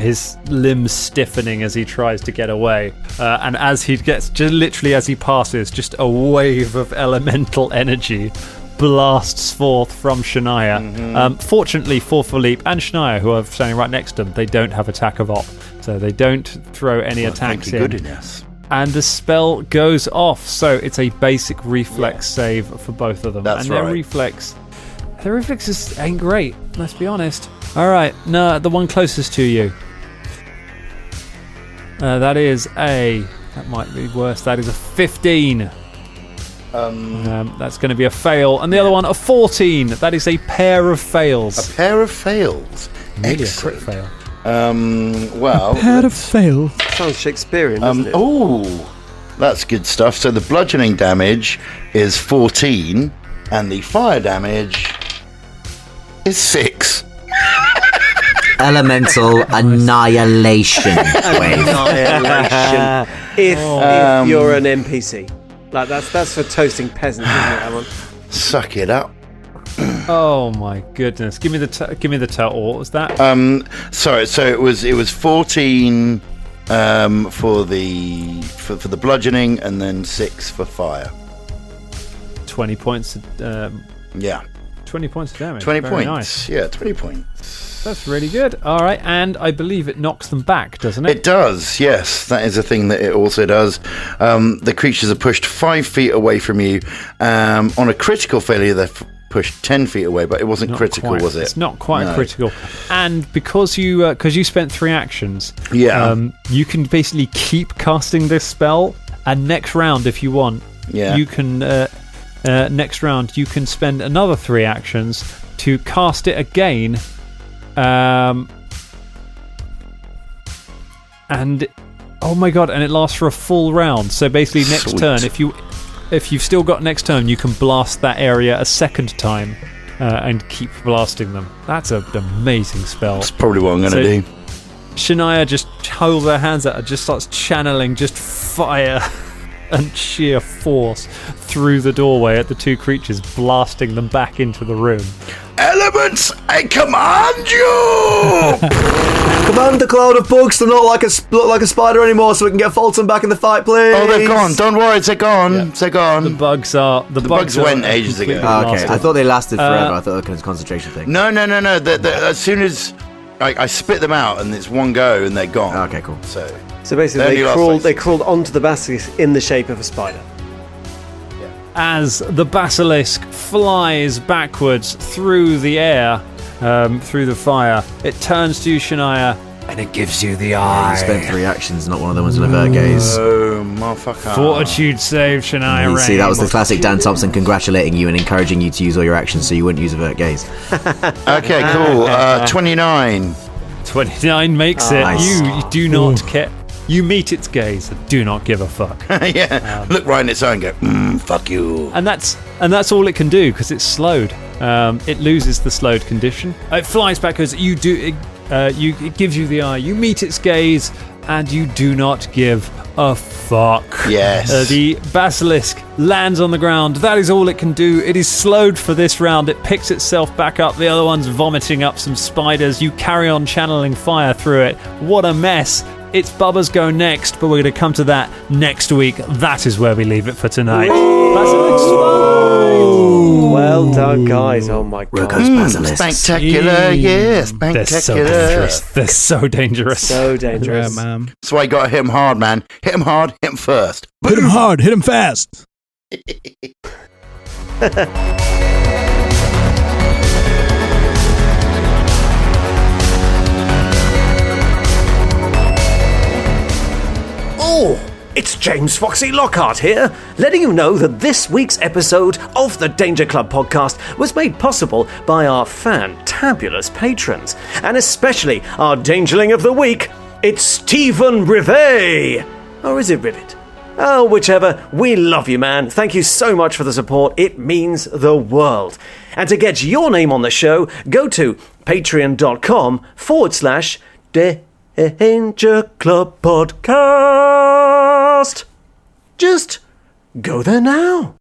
His limbs stiffening as he tries to get away, and as he gets, just literally as he passes, just a wave of elemental energy blasts forth from Shania. Fortunately for Philippe and Shania, who are standing right next to him, they don't have attack of op, so they don't throw any attacks in. Goodness. And the spell goes off, so it's a basic reflex save for both of them. That's and their reflexes ain't great, let's be honest. All right, no, the one closest to you. That might be worse. That is a 15. That's going to be a fail. And the other one, a 14. That is a pair of fails. A pair of fails. Really a crit fail. Well, a pair of fails. Sounds Shakespearean, doesn't it? Oh, that's good stuff. So the bludgeoning damage is 14, and the fire damage is 6. Elemental annihilation wave. Annihilation. If you're an NPC. Like that's for toasting peasants, isn't it, Alan? Suck it up. Oh my goodness! Give me the total. What was that? Sorry. So it was 14 for the bludgeoning, and then 6 for fire. 20 points. 20 points of damage. 20 Very points. Nice. Yeah, 20 points. That's really good. All right, and I believe it knocks them back, doesn't it? It does, yes. That is a thing that it also does. The creatures are pushed 5 feet away from you. On a critical failure, they're pushed 10 feet away, but it wasn't Not critical, quite. was it? It's not quite critical. And because you spent 3 actions, you can basically keep casting this spell, and next round, if you want, you can next round you can spend another 3 actions to cast it again. And oh my god, and it lasts for a full round. So basically next turn, if you've still got next turn, you can blast that area a second time and keep blasting them. That's an amazing spell. That's probably what I'm going to do. Shania just holds her hands out and just starts channeling just fire and sheer force through the doorway at the 2 creatures, blasting them back into the room. Elements, I command you! Command the cloud of bugs to not look like a spider anymore, so we can get Fulton back in the fight, please. Oh, they're gone. Don't worry, they're gone. Yeah. They're gone. The bugs went ages ago. Okay, I thought they lasted forever. I thought it was a concentration thing. No. As soon as I spit them out, and it's one go, and they're gone. Okay, cool. So basically, they crawled onto the basilisk in the shape of a spider. As the basilisk flies backwards through the air, through the fire. It turns to you, Shania, and it gives you the eye. You spent 3 actions, not one of them was an avert gaze. Oh, motherfucker. Fortitude save, Shania. You see, that was the classic Dan Thompson congratulating you and encouraging you to use all your actions so you wouldn't use avert gaze. Okay, cool. 29. 29 makes it. Nice. You do not care. You meet its gaze and do not give a fuck. Yeah. Look right in its eye and go, fuck you. And that's all it can do because it's slowed. It loses the slowed condition. It flies back because it gives you the eye. You meet its gaze and you do not give a fuck. Yes. The basilisk lands on the ground. That is all it can do. It is slowed for this round. It picks itself back up. The other one's vomiting up some spiders. You carry on channeling fire through it. What a mess. It's Bubba's go next, but we're going to come to that next week. That is where we leave it for tonight. Basilisk's fine. Well done, guys. Oh my god. Spectacular, yes. They're so Spectacular. dangerous. They're so dangerous. So dangerous. Yeah, man. That's why you got to hit him hard, man. Hit him hard, hit him first. Hit him hard, hit him fast. Oh, it's James Foxy Lockhart here, letting you know that this week's episode of the Danger Club podcast was made possible by our fantabulous patrons, and especially our Dangerling of the Week. It's Stephen Rivet! Or is it Rivet? Oh, whichever. We love you, man. Thank you so much for the support. It means the world. And to get your name on the show, go to patreon.com/Danger Club Podcast. Just go there now.